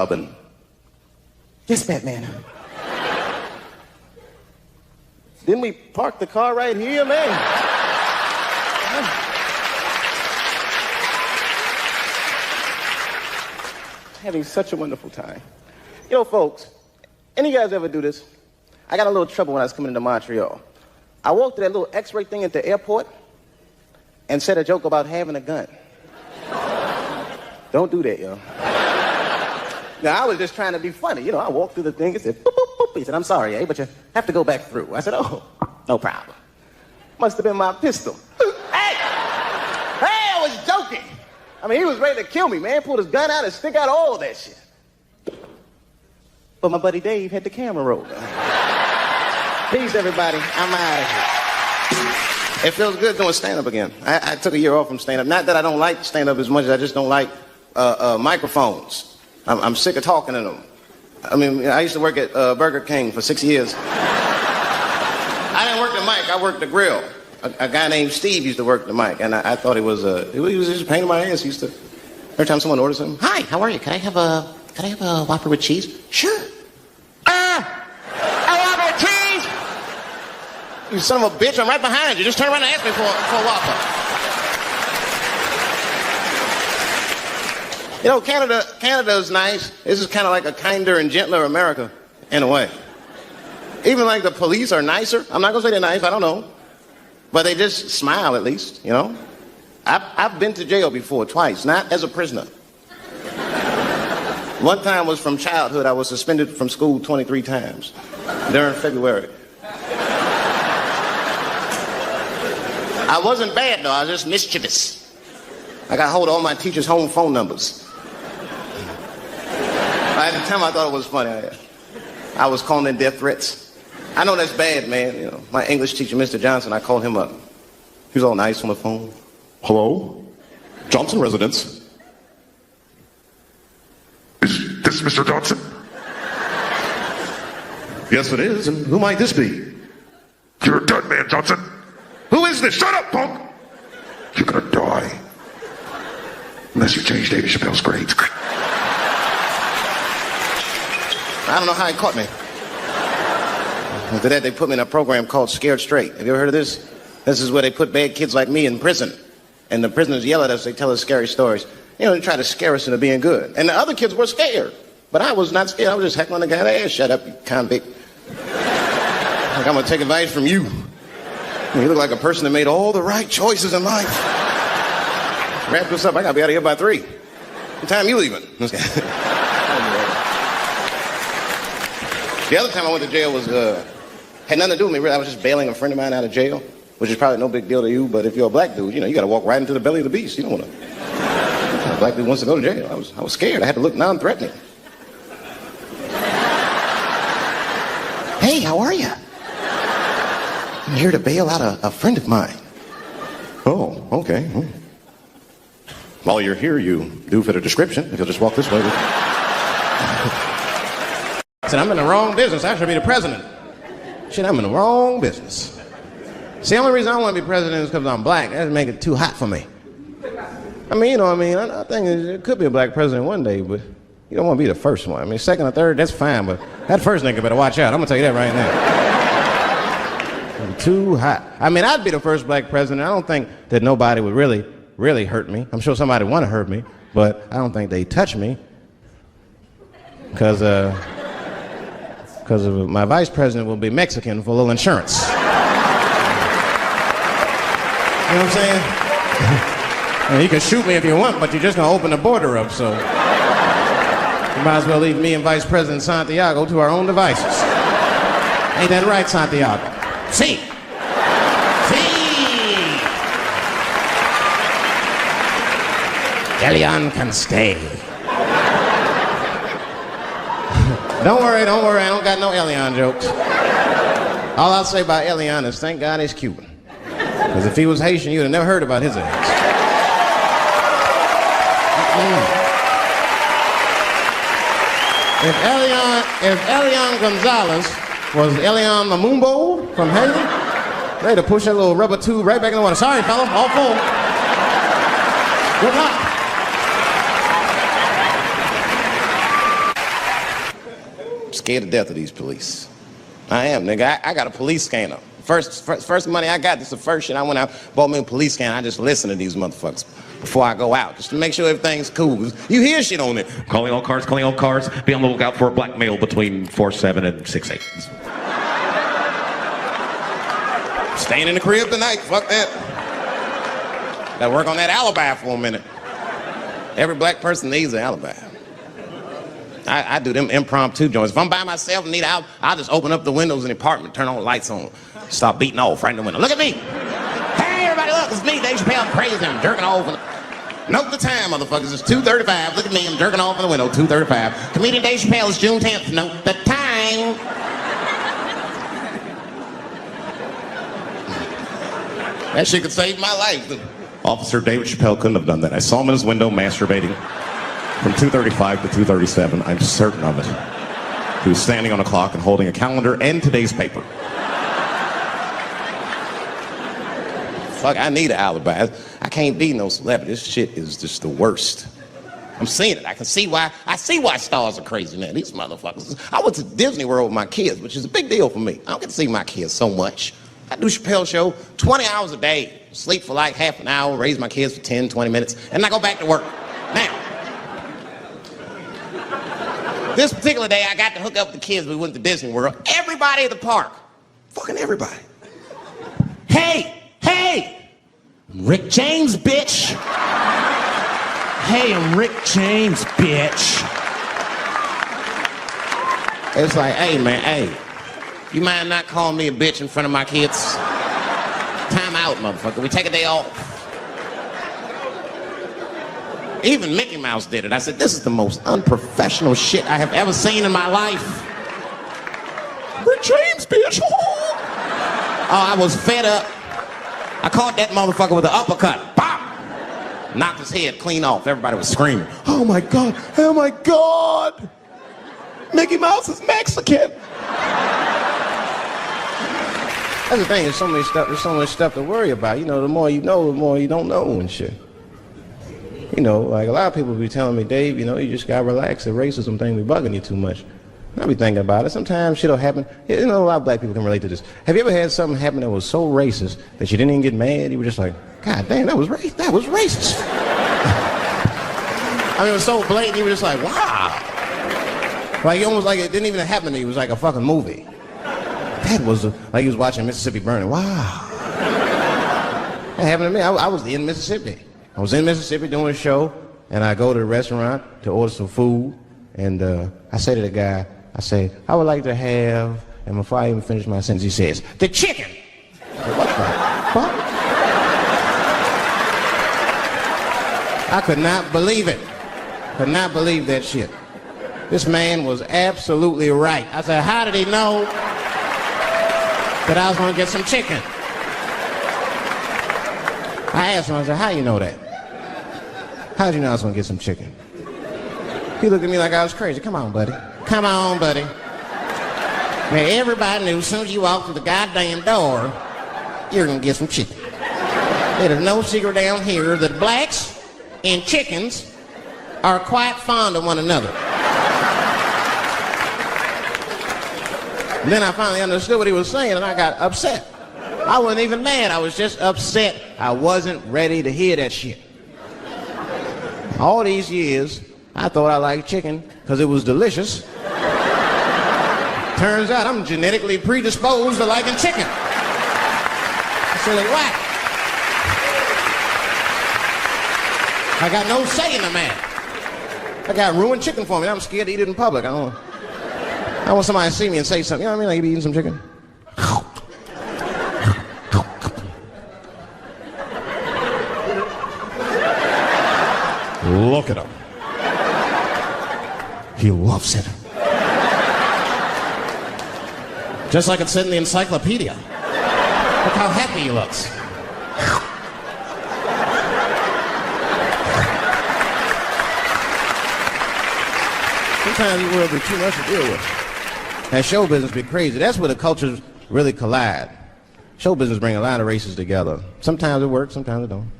Robin. Yes, Batman. Didn't we park the car right here, man? Having such a wonderful time. You know, folks, any of you guys ever do this? I got a little trouble when I was coming into Montreal. I walked to that little X-ray thing at the airport and said a joke about having a gun. Don't do that, yo. Now, I was just trying to be funny. You know, I walked through the thing and said, boop, boop, boop. He said, I'm sorry, but you have to go back through. I said, oh, no problem. Must have been my pistol. Hey, I was joking. I mean, he was ready to kill me, man. Pulled his gun out and stick out all of that shit. But my buddy Dave had the camera rolling. Peace, everybody. I'm out of here. It feels good doing stand-up again. I took a year off from stand-up. Not that I don't like stand-up as much as I just don't like microphones. I'm sick of talking to them. I mean, I used to work at Burger King for 6 years. I didn't work the mic, I worked the grill. A guy named Steve used to work the mic, and I thought he was just a pain in my ass. He used to, every time someone orders something, hi, how are you? Can I have a Whopper with cheese? Sure. A Whopper with cheese? You son of a bitch, I'm right behind you. Just turn around and ask me for a Whopper. You know, Canada's nice. This is kind of like a kinder and gentler America, in a way. Even like the police are nicer. I'm not gonna say they're nice, I don't know. But they just smile at least, you know? I've been to jail before, twice, not as a prisoner. One time was from childhood. I was suspended from school 23 times during February. I wasn't bad though, I was just mischievous. I got hold of all my teachers' home phone numbers. At the time I thought it was funny. I was calling in death threats. I know that's bad, man. You know, my English teacher, Mr. Johnson, I called him up. He was all nice on the phone. Hello? Johnson residence. Is this Mr. Johnson? Yes, it is. And who might this be? You're a dead man, Johnson. Who is this? Shut up, punk! You're gonna die. Unless you change David Chappelle's grades. I don't know how he caught me. After that, they put me in a program called Scared Straight. Have you ever heard of this? This is where they put bad kids like me in prison. And the prisoners yell at us, they tell us scary stories. You know, they try to scare us into being good. And the other kids were scared. But I was not scared. I was just heckling the guy. Hey, shut up, you convict. Like, I'm gonna take advice from you. You look like a person that made all the right choices in life. Wrap this up, I gotta be out of here by 3. What time you leaving? The other time I went to jail was, had nothing to do with me, really. I was just bailing a friend of mine out of jail, which is probably no big deal to you, but if you're a black dude, you know, you gotta walk right into the belly of the beast. You don't wanna, a black dude wants to go to jail. I was scared. I had to look non-threatening. Hey, how are you? I'm here to bail out a friend of mine. Oh, okay. While you're here, you do fit a description. If you'll just walk this way. I said, I'm in the wrong business. I should be the president. Shit, I'm in the wrong business. See, the only reason I want to be president is because I'm black. That would make it too hot for me. I mean, you know what I mean? I think it could be a black president one day, but you don't want to be the first one. I mean, second or third, that's fine, but that first nigga better watch out. I'm going to tell you that right now. I'm too hot. I mean, I'd be the first black president. I don't think that nobody would really hurt me. I'm sure somebody would want to hurt me, but I don't think they'd touch me because my vice president will be Mexican for a little insurance. You know what I'm saying? You can shoot me if you want, but you're just gonna open the border up, so you might as well leave me and Vice President Santiago to our own devices. Ain't that right, Santiago? See. Elian can stay. Don't worry, I don't got no Elian jokes. All I'll say about Elian is thank God he's Cuban. Because if he was Haitian, you'd have never heard about his ass. If Elian Gonzalez was Elian Mamumbo from Haiti, they'd have pushed that little rubber tube right back in the water. Sorry, fella, all full. Good luck. Scared to death of these police. I am, nigga. I got a police scanner. First money I got, this is the first shit I went out, bought me a police scanner. I just listen to these motherfuckers before I go out, just to make sure everything's cool. You hear shit on it. Calling all cars, calling all cars. Be on the lookout for a black male between 4'7" and 6'8". Staying in the crib tonight, fuck that. Gotta work on that alibi for a minute. Every black person needs an alibi. I do them impromptu joints. If I'm by myself and need out, I'll just open up the windows in the apartment, turn all the lights on, start beating off right in the window. Look at me. Hey, everybody, look, it's me, Dave Chappelle. I'm crazy. I'm jerking off. Note the time, motherfuckers. It's 2:35. Look at me. I'm jerking off in the window. 2:35. Comedian Dave Chappelle is June 10th. Note the time. That shit could save my life. Officer David Chappelle couldn't have done that. I saw him in his window masturbating from 2:35 to 2:37. I'm certain of it. He was standing on a clock and holding a calendar and today's paper. Fuck, I need an alibi. I can't be no celebrity. This shit is just the worst. I'm seeing it. I see why stars are crazy now. These motherfuckers. I went to Disney World with my kids, which is a big deal for me. I don't get to see my kids so much. I do Chappelle Show 20 hours a day, sleep for like half an hour, raise my kids for 10, 20 minutes, and I go back to work. Now, this particular day, I got to hook up with the kids. We went to Disney World. Everybody at the park. Fucking everybody. Hey! Rick James, bitch! Hey, I'm Rick James, bitch! It's like, hey, man, hey. You mind not calling me a bitch in front of my kids? Time out, motherfucker. We take a day off. Even Mickey Mouse did it. I said, this is the most unprofessional shit I have ever seen in my life. Rick James, bitch. Oh, I was fed up. I caught that motherfucker with an uppercut. Bop! Knocked his head clean off. Everybody was screaming. Oh my God, oh my God. Mickey Mouse is Mexican. That's the thing, there's so much stuff to worry about. You know, the more you know, the more you don't know and shit. You know, like a lot of people be telling me, Dave, you know, you just gotta relax. The racism thing be bugging you too much. I be thinking about it. Sometimes shit'll happen. You know, a lot of black people can relate to this. Have you ever had something happen that was so racist that you didn't even get mad? You were just like, God damn, that was racist. I mean, it was so blatant, you were just like, wow. Like, almost like it didn't even happen to you. It was like a fucking movie. That was like he was watching Mississippi Burning. Wow. That happened to me. I was in Mississippi. I was in Mississippi doing a show, and I go to the restaurant to order some food, and I say to the guy, I say, I would like to have, and before I even finish my sentence, he says, the chicken. I said, what the fuck? I could not believe it. Could not believe that shit. This man was absolutely right. I said, how did he know that I was going to get some chicken? I asked him, I said, how you know that? How did you know I was going to get some chicken? He looked at me like I was crazy. Come on, buddy. Come on, buddy. Man, everybody knew as soon as you walked through the goddamn door, you're going to get some chicken. There's no secret down here that blacks and chickens are quite fond of one another. And then I finally understood what he was saying, and I got upset. I wasn't even mad. I was just upset. I wasn't ready to hear that shit. All these years, I thought I liked chicken because it was delicious. Turns out I'm genetically predisposed to liking chicken. Silly whack. I got no say in the matter. I got ruined chicken for me. I'm scared to eat it in public. I want somebody to see me and say something. You know what I mean? Like you be eating some chicken. Look at him. He loves it. Just like it said in the encyclopedia. Look how happy he looks. Sometimes the world be too much to deal with. And show business be crazy. That's where the cultures really collide. Show business bring a lot of races together. Sometimes it works, sometimes it don't.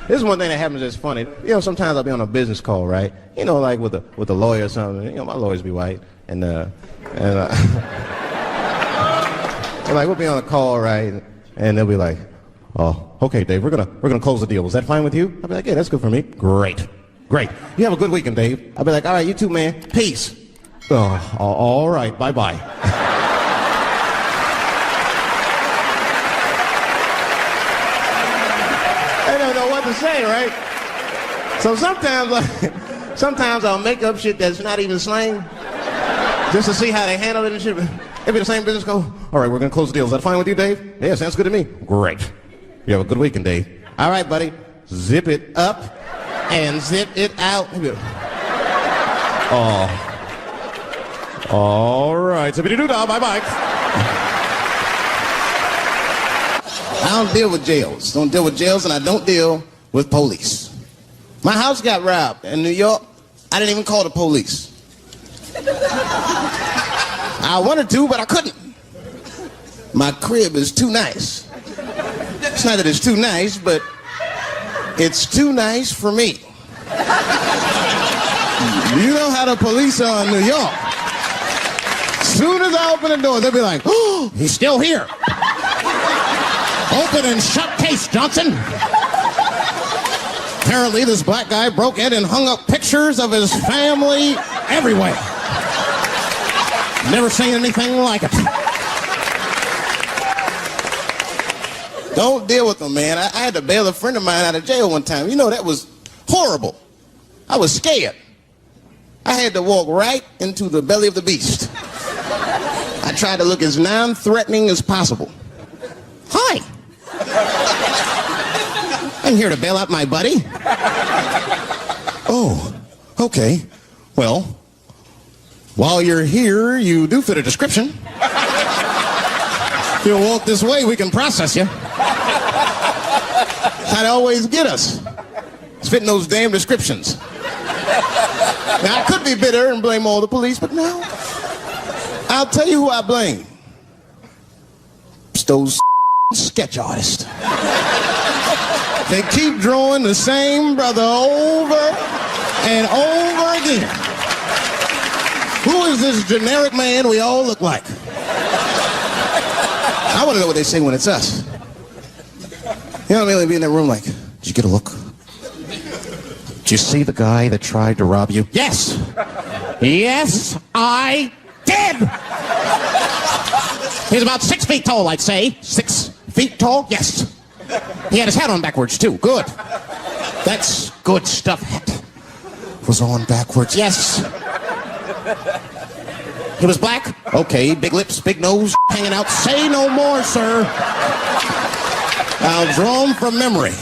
This is one thing that happens that's funny. You know, sometimes I'll be on a business call, right? You know, like with a lawyer or something. You know, my lawyers be white, and and like we'll be on a call, right? And they'll be like, "Oh, okay, Dave, we're gonna close the deal. Was that fine with you?" I'll be like, "Yeah, that's good for me." Great. You have a good weekend, Dave. I'll be like, "All right, you too, man. Peace." Oh, all right. Bye. They don't know what to say, right? So sometimes I'll make up shit that's not even slang, just to see how they handle it and shit. It'll be the same business go, "All right, we're gonna close the deal. Is that fine with you, Dave?" "Yeah, sounds good to me." "Great. You have a good weekend, Dave." "All right, buddy. Zip it up and zip it out." Oh. All right. Zippity-doo-dah. Bye-bye. I don't deal with jails. Don't deal with jails, and I don't deal with police. My house got robbed in New York. I didn't even call the police. I wanted to, but I couldn't. My crib is too nice. It's not that it's too nice, but it's too nice for me. You know how the police are in New York. As soon as I open the door, they'll be like, "Oh, he's still here. Open and shut case, Johnson." Apparently, this black guy broke in and hung up pictures of his family everywhere. Never seen anything like it. Don't deal with them, man. I had to bail a friend of mine out of jail one time. You know, that was horrible. I was scared. I had to walk right into the belly of the beast. I tried to look as non-threatening as possible. "Hi. I'm here to bail out my buddy." "Oh, okay. Well, while you're here, you do fit a description. If you'll walk this way, we can process you." I'd always get us. It's fitting those damn descriptions. Now, I could be bitter and blame all the police, but no. I'll tell you who I blame. It's those sketch artists. They keep drawing the same brother over and over again. Who is this generic man we all look like? I want to know what they say when it's us. You know what I mean? They'd be in that room like, "Did you get a look? Did you see the guy that tried to rob you?" "Yes. Yes, I did." "He's about 6 feet tall, I'd say." 6 feet tall? Yes. He had his hat on backwards, too. Good. That's good stuff. Hat was on backwards. Yes. He was black? Okay. Big lips, big nose, hanging out. Say no more, sir. I'll draw him from memory.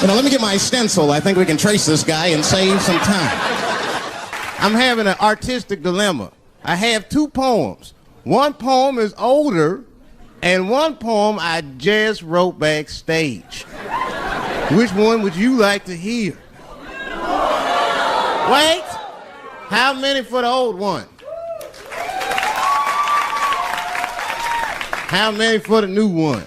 You know, let me get my stencil. I think we can trace this guy and save some time. I'm having an artistic dilemma. I have 2 poems. One poem is older, and one poem I just wrote backstage. Which one would you like to hear? Wait! How many for the old one? How many for the new one?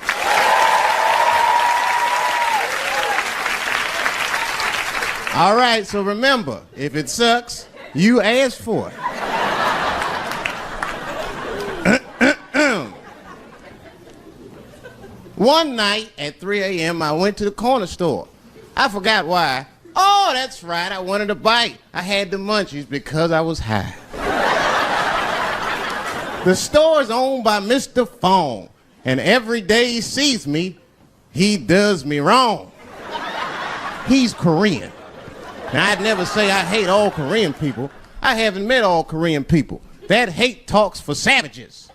All right, so remember, if it sucks, you ask for it. One night at 3 a.m., I went to the corner store. I forgot why. Oh, that's right, I wanted a bite. I had the munchies because I was high. The store is owned by Mr. Fong, and every day he sees me, he does me wrong. He's Korean. Now, I'd never say I hate all Korean people. I haven't met all Korean people. That hate talks for savages.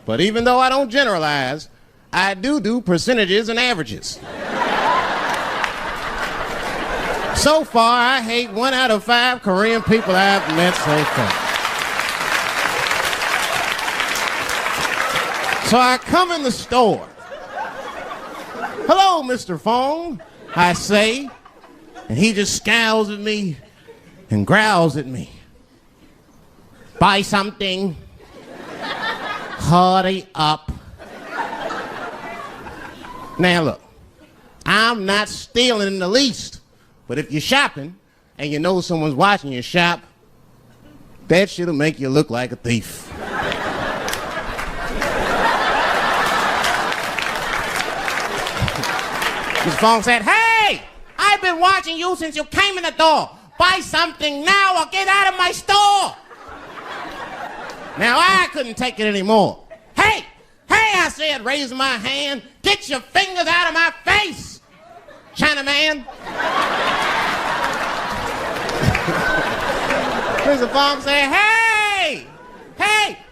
But even though I don't generalize, I do percentages and averages. So far, I hate 1 out of 5 Korean people I've met so far. So I come in the store. "Hello, Mr. Fong," I say, and he just scowls at me and growls at me. "Buy something. Hurry up." Now look, I'm not stealing in the least. But if you're shopping and you know someone's watching you shop, that shit'll make you look like a thief. Mr. Fong said, "Hey, I've been watching you since you came in the door. Buy something now or get out of my store." Now I couldn't take it anymore. Hey, I said, raising my hand, "Get your fingers out of my face, Chinaman." Mr. Fong said, hey,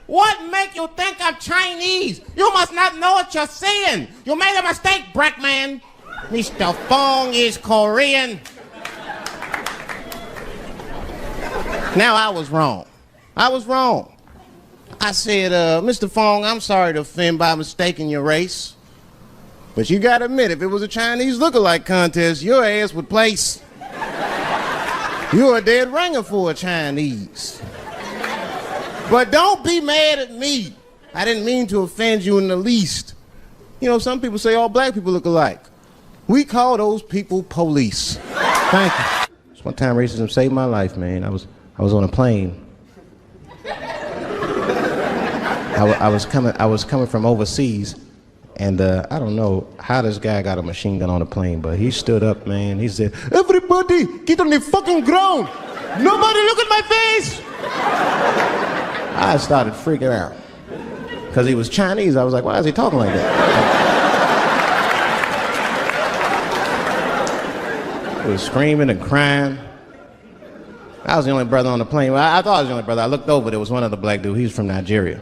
what make you think I'm Chinese? You must not know what you're saying. You made a mistake, Brackman. Mr. Fong is Korean. Now I was wrong. I said, Mr. Fong, I'm sorry to offend by mistaking your race. But you gotta admit, if it was a Chinese lookalike contest, your ass would place. You're a dead ringer for a Chinese. But don't be mad at me. I didn't mean to offend you in the least. You know, some people say all black people look alike. We call those people police. Thank you. It's one time racism saved my life, man. I was on a plane. I was coming from overseas, and I don't know how this guy got a machine gun on the plane, but he stood up, man. He said, "Everybody, get on the fucking ground. Nobody look at my face." I started freaking out. Because he was Chinese, I was like, why is he talking like that? He was screaming and crying. I was the only brother on the plane. Well, I thought I was the only brother. I looked over, there was one other black dude. He was from Nigeria.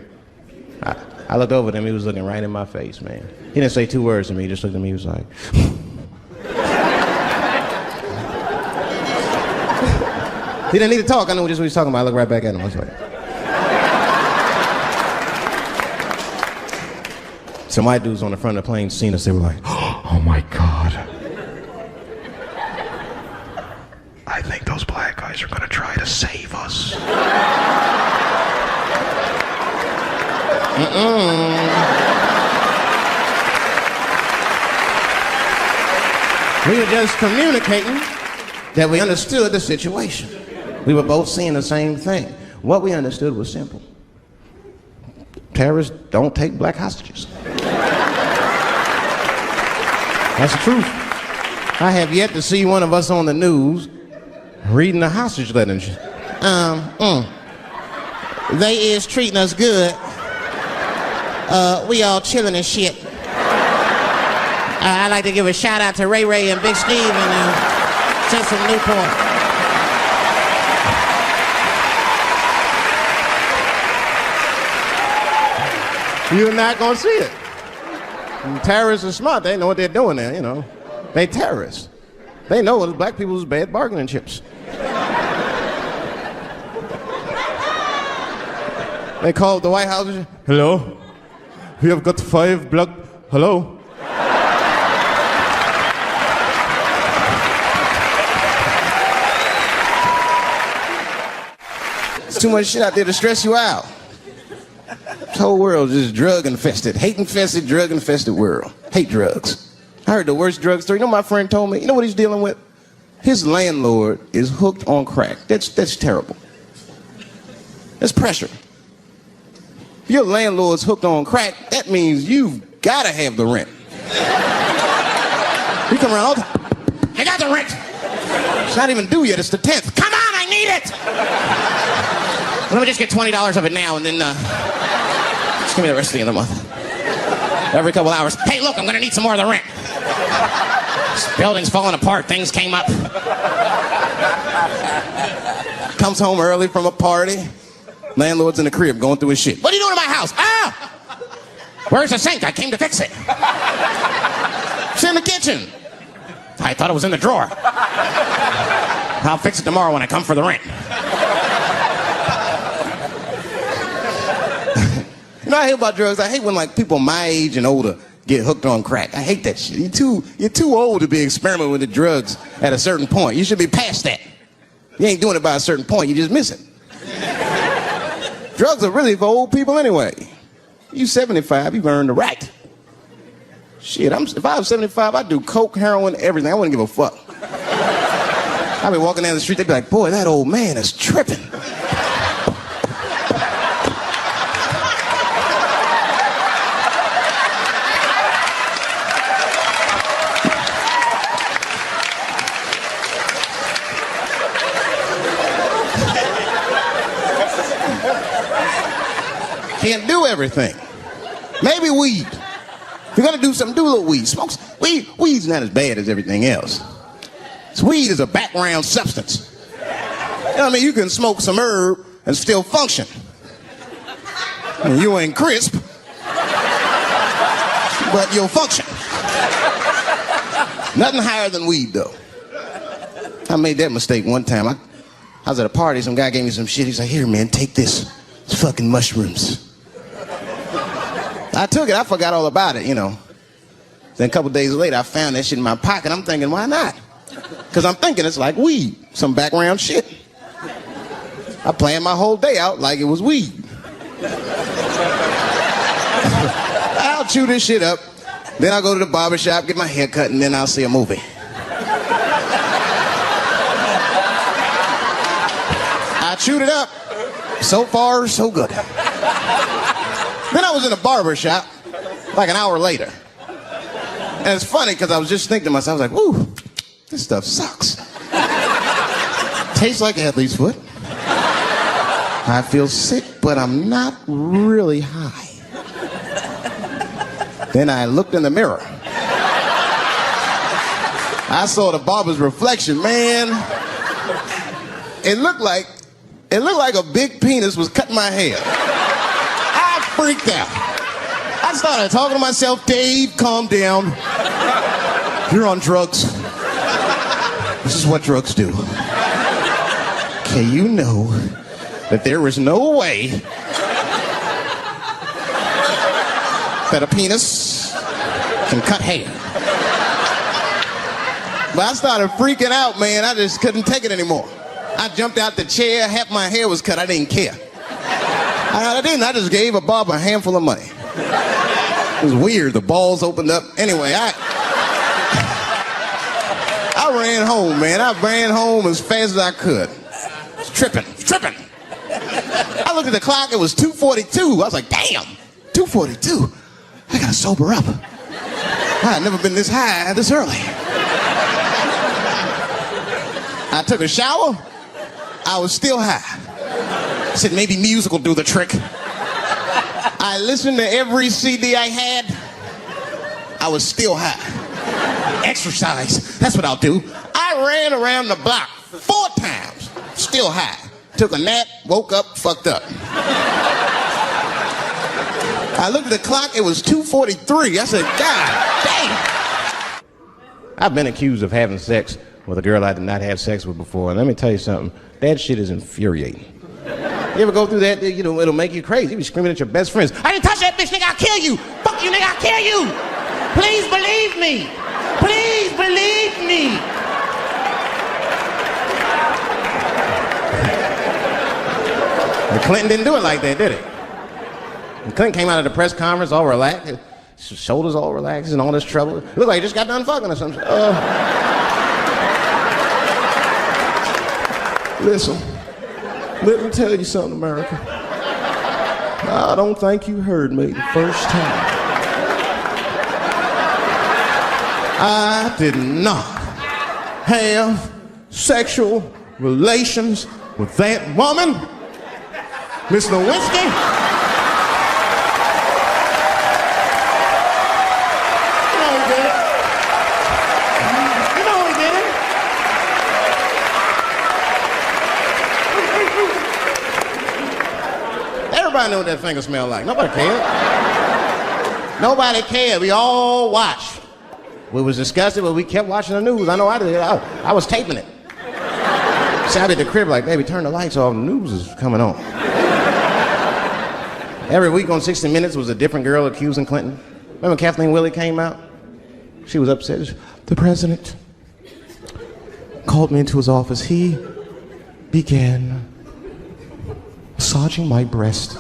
I looked over at him, he was looking right in my face, man. He didn't say two words to me, he just looked at me, he was like... He didn't need to talk, I knew just what he was talking about. I looked right back at him, I was like... Some white dudes on the front of the plane seen us, they were like, Oh my God. I think those black guys are gonna try to save us. We were just communicating that we understood the situation. We were both seeing the same thing. What we understood was simple. Terrorists don't take black hostages. That's the truth. I have yet to see one of us on the news reading a hostage letter. They is treating us good. We all chilling and shit. I'd like to give a shout out to Ray Ray and Big Steve and Central Newport. You're not gonna see it. And terrorists are smart. They know what they're doing there, you know. They terrorists. They know black people's bad bargaining chips. They called the White House. Hello? We have got 5 black... Hello? There's too much shit out there to stress you out. This whole world is just drug-infested. Hate-infested, drug-infested world. Hate drugs. I heard the worst drug story. You know what my friend told me? You know what he's dealing with? His landlord is hooked on crack. That's terrible. That's pressure. If your landlord's hooked on crack, that means you've got to have the rent. You come around all the time. I got the rent. It's not even due yet. It's the 10th. Come on, I need it. Let me just get $20 of it now and then just give me the rest of the other month. Every couple hours. Hey, look, I'm going to need some more of the rent. This building's falling apart. Things came up. Comes home early from a party. Landlord's in the crib going through his shit. What are you doing in my house? Ah! Where's the sink? I came to fix it. It's in the kitchen. I thought it was in the drawer. I'll fix it tomorrow when I come for the rent. You know what I hate about drugs? I hate when like people my age and older get hooked on crack. I hate that shit. You're too old to be experimenting with the drugs at a certain point. You should be past that. You ain't doing it by a certain point. You just miss it. Drugs are really for old people anyway. You 75, you've earned the right. Shit, if I was 75, I'd do coke, heroin, everything. I wouldn't give a fuck. I'd be walking down the street, they'd be like, boy, that old man is tripping. Can't do everything. Maybe weed. If you're gonna do something, do a little weed. Smoke weed. Weed's not as bad as everything else. Weed is a background substance. You know what I mean? You can smoke some herb and still function. And you ain't crisp, but you'll function. Nothing higher than weed, though. I made that mistake one time. I was at a party, some guy gave me some shit. He's like, here, man, take this. It's fucking mushrooms. I took it, I forgot all about it, you know. Then a couple days later, I found that shit in my pocket. I'm thinking, why not? Because I'm thinking it's like weed, some background shit. I planned my whole day out like it was weed. I'll chew this shit up, then I'll go to the barber shop, get my hair cut, and then I'll see a movie. I chewed it up. So far, so good. Then I was in a barber shop like an hour later. And it's funny because I was just thinking to myself, I was like, ooh, this stuff sucks. Tastes like athlete's foot. I feel sick, but I'm not really high. Then I looked in the mirror. I saw the barber's reflection, man. It looked like a big penis was cutting my hair. I freaked out. I started talking to myself, Dave, calm down. You're on drugs. This is what drugs do. Okay, you know that there is no way that a penis can cut hair. But I started freaking out, man. I just couldn't take it anymore. I jumped out the chair, half my hair was cut, I didn't care. I didn't, I just gave a barber a handful of money. It was weird, the balls opened up. Anyway, I ran home, man. I ran home as fast as I could. I was tripping. I looked at the clock, it was 2:42. I was like, damn, 2:42. I gotta sober up. I had never been this high this early. I took a shower. I was still high. I said, maybe music will do the trick. I listened to every CD I had. I was still high. Exercise, that's what I'll do. I ran around the block 4 times, still high. Took a nap, woke up, fucked up. I looked at the clock, it was 2:43. I said, God damn. I've been accused of having sex with a girl I did not have sex with before, and let me tell you something, that shit is infuriating. You ever go through that, you know, it'll make you crazy. You be screaming at your best friends, I didn't touch that bitch, nigga, I'll kill you! Fuck you, nigga, I'll kill you! Please believe me! Please believe me! And Clinton didn't do it like that, did he? And Clinton came out of the press conference all relaxed, his shoulders all relaxed and all this trouble. It looked like he just got done fucking or something. Listen, let me tell you something, America. I don't think you heard me the first time. I did not have sexual relations with that woman, Miss Lewinsky. You know he did it. You know he did it. Everybody knew what that finger smelled like. Nobody cared. Nobody cared. We all watched. We was disgusted, but we kept watching the news. I know I did. I was taping it. So I did the crib like, baby, turn the lights off. The news is coming on. Every week on 60 Minutes was a different girl accusing Clinton. Remember Kathleen Willey came out? She was upset. The president called me into his office. He began massaging my breast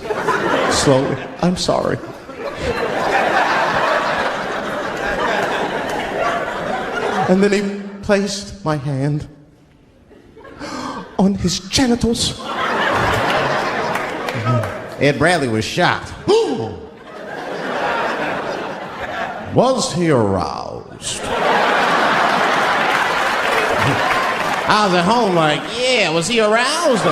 slowly. I'm sorry. And then he placed my hand on his genitals. Ed Bradley was shocked. Was he aroused? I was at home like, yeah, was he aroused?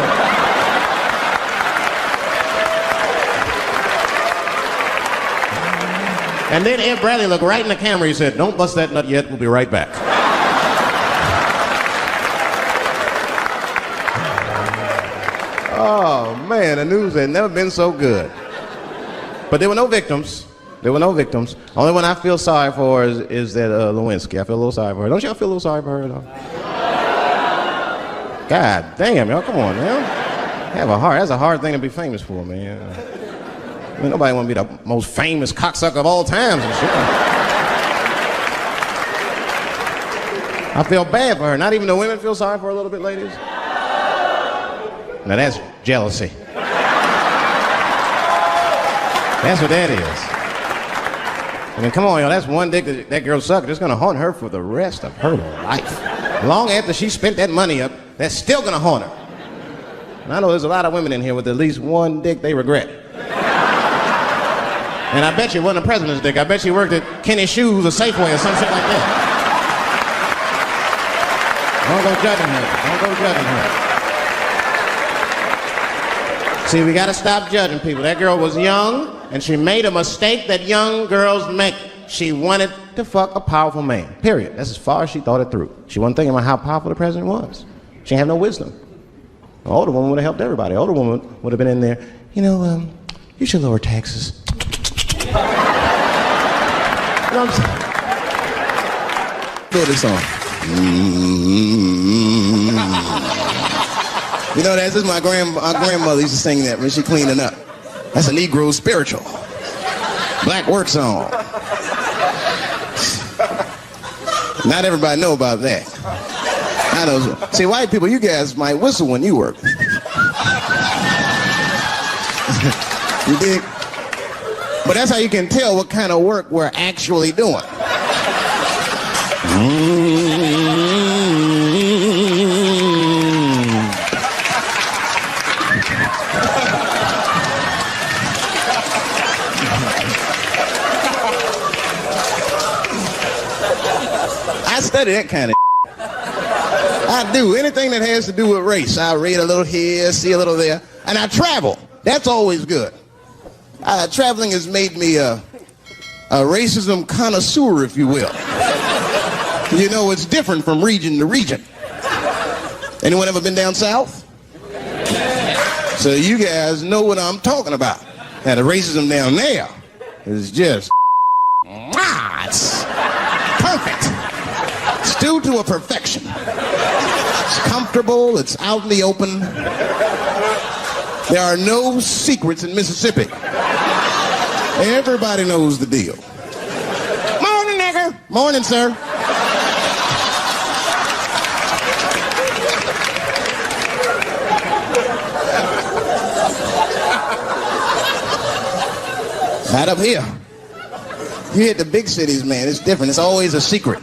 And then Ed Bradley looked right in the camera. He said, "Don't bust that nut yet. We'll be right back." Oh, man, the news had never been so good. But there were no victims. There were no victims. Only one I feel sorry for is that Lewinsky. I feel a little sorry for her. Don't y'all feel a little sorry for her, though? God damn, y'all, come on, man. Have a heart. That's a hard thing to be famous for, man. I mean, nobody want to be the most famous cocksucker of all times and shit. I feel bad for her. Not even the women feel sorry for her a little bit, ladies. Now that's jealousy. That's what that is. I mean, come on, y'all. That's one dick that girl sucked. It's gonna haunt her for the rest of her life. Long after she spent that money up, that's still gonna haunt her. And I know there's a lot of women in here with at least one dick they regret. And I bet you it wasn't a president's dick. I bet she worked at Kenny Shoes or Safeway or some shit like that. Don't go judging her. Don't go judging her. See, we gotta stop judging people. That girl was young, and she made a mistake that young girls make. She wanted to fuck a powerful man, period. That's as far as she thought it through. She wasn't thinking about how powerful the president was. She didn't have no wisdom. An older woman would have helped everybody. An older woman would have been in there, you know, you should lower taxes. You know what I'm saying? Throw this on. You know, this is my grandmother used to sing that when she cleaning up. That's a Negro spiritual. Black work song. Not everybody know about that. I know. See, white people, you guys might whistle when you work. You dig? But that's how you can tell what kind of work we're actually doing. I study that kind of I do. Anything that has to do with race. I read a little here, see a little there. And I travel. That's always good. Traveling has made me a racism connoisseur, if you will. You know, it's different from region to region. Anyone ever been down south? So you guys know what I'm talking about. Now, the racism down there is just, it's perfect. It's due to a perfection. It's comfortable, it's out in the open. There are no secrets in Mississippi. Everybody knows the deal. Morning, nigger. Morning, sir. Not up here. You hit the big cities, man. It's different. It's always a secret.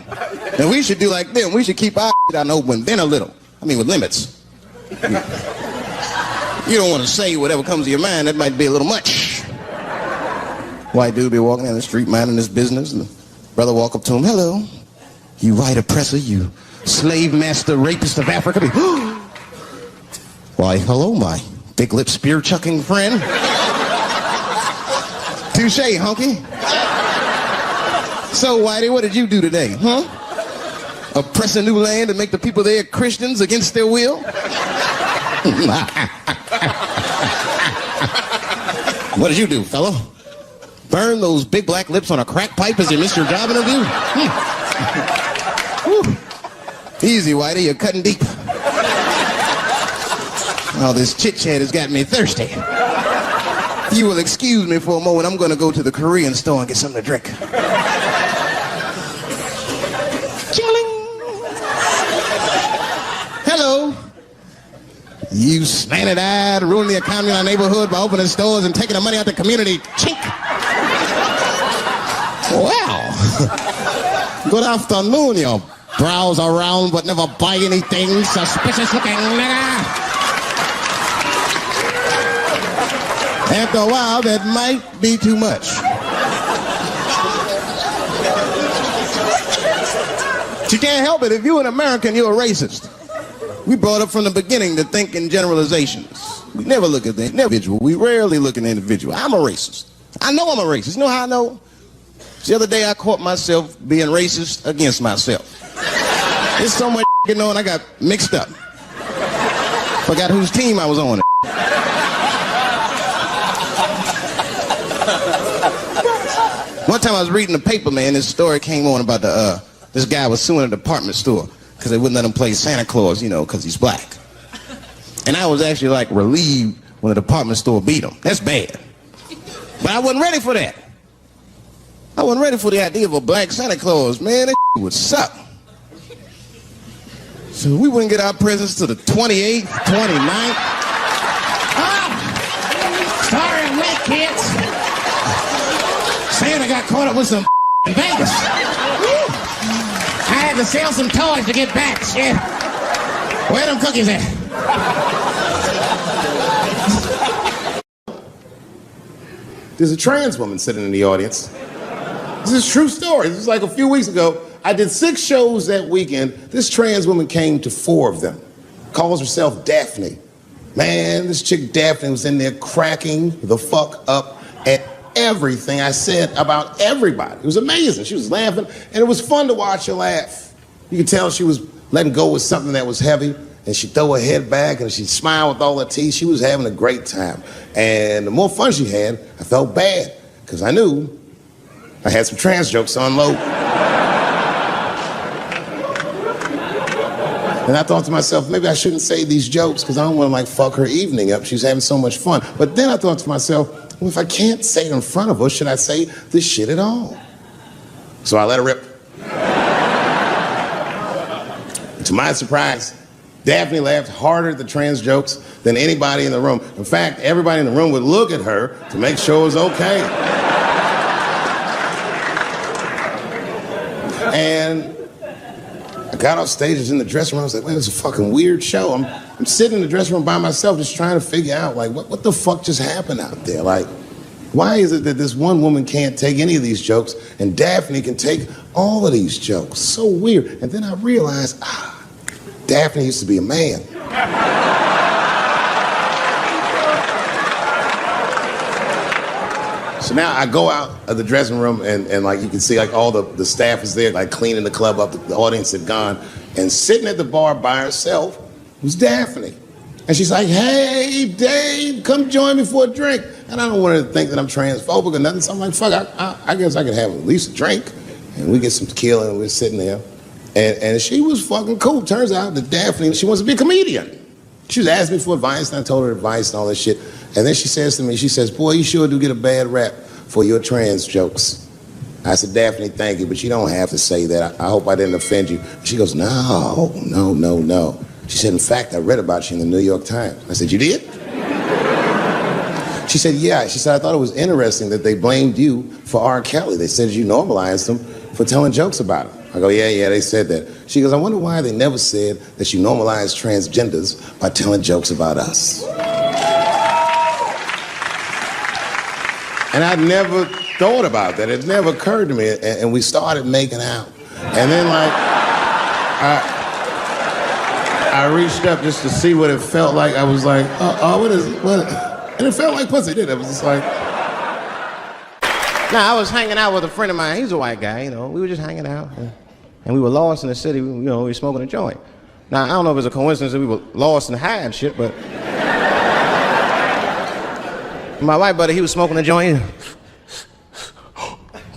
And we should do like them. We should keep our shit out in the open, then a little. I mean, with limits. You don't want to say whatever comes to your mind. That might be a little much. White dude be walking down the street minding his business, and the brother walk up to him. Hello, you white oppressor, you slave master rapist of Africa. Why, hello, my big lip spear chucking friend. Touche, honky. So, Whitey, what did you do today, huh? Oppress a new land and make the people there Christians against their will? What did you do, fellow? Burn those big black lips on a crack pipe as you missed your job interview? Easy, Whitey, you're cutting deep. Oh, this chit-chat has got me thirsty. You will excuse me for a moment. I'm going to go to the Korean store and get something to drink. Ching-a-ling. Hello. You slanted-eyed, ruining the economy in our neighborhood by opening stores and taking the money out the community. Chink. Wow. Good afternoon, you Browse around but never buy anything. Suspicious looking nigga. After a while, that might be too much. But you can't help it. If you're an American, you're a racist. We brought up from the beginning to think in generalizations. We never look at the individual. We rarely look at the individual. I'm a racist. I know I'm a racist. You know how I know? The other day I caught myself being racist against myself. There's so much going on, I got mixed up. Forgot whose team I was on. One time I was reading the paper, man, this story came on about this guy was suing a department store because they wouldn't let him play Santa Claus, you know, because he's black. And I was actually like relieved when the department store beat him. That's bad. But I wasn't ready for that. I wasn't ready for the idea of a black Santa Claus, man. That would suck. So we wouldn't get our presents to the 28th, 29th. Sorry, I'm late, kids. Santa got caught up with some in Vegas. I had to sell some toys to get back, shit. Where them cookies at? There's a trans woman sitting in the audience. This is a true story. This was like a few weeks ago. I did 6 shows that weekend. This trans woman came to 4 of them. Calls herself Daphne. Man, this chick Daphne was in there cracking the fuck up at everything I said about everybody. It was amazing. She was laughing, and it was fun to watch her laugh. You could tell she was letting go with something that was heavy, and she'd throw her head back, and she'd smile with all her teeth. She was having a great time. And the more fun she had, I felt bad, because I knew I had some trans jokes to unload. And I thought to myself, maybe I shouldn't say these jokes because I don't want to like fuck her evening up. She's having so much fun. But then I thought to myself, well, if I can't say it in front of her, should I say this shit at all? So I let her rip. To my surprise, Daphne laughed harder at the trans jokes than anybody in the room. In fact, everybody in the room would look at her to make sure it was okay. And I got off stage, I was in the dressing room, I was like, man, this is a fucking weird show. I'm sitting in the dressing room by myself just trying to figure out, like, what the fuck just happened out there? Like, why is it that this one woman can't take any of these jokes and Daphne can take all of these jokes? So weird. And then I realized, Daphne used to be a man. So now I go out of the dressing room and like you can see like all the staff is there like cleaning the club up, the audience had gone, and sitting at the bar by herself was Daphne. And she's like, hey, Dave, come join me for a drink. And I don't want her to think that I'm transphobic or nothing, so I'm like, fuck, I guess I could have at least a drink. And we get some tequila and we're sitting there. And she was fucking cool. Turns out that Daphne, she wants to be a comedian. She was asking me for advice, and I told her advice and all that shit. And then she says to me, she says, boy, you sure do get a bad rap for your trans jokes. I said, Daphne, thank you, but you don't have to say that. I hope I didn't offend you. She goes, no. She said, in fact, I read about you in the New York Times. I said, you did? She said, yeah. She said, I thought it was interesting that they blamed you for R. Kelly. They said you normalized him for telling jokes about him. I go, yeah, they said that. She goes, I wonder why they never said that you normalized transgenders by telling jokes about us. And I'd never thought about that. It never occurred to me. And we started making out. And then like, I reached up just to see what it felt like. I was like, what? And it felt like pussy, didn't it? It was just like. Now, I was hanging out with a friend of mine. He's a white guy, you know. We were just hanging out. And we were lost in the city, we were smoking a joint. Now, I don't know if it's a coincidence that we were lost and high and shit, but... my white buddy, he was smoking a joint.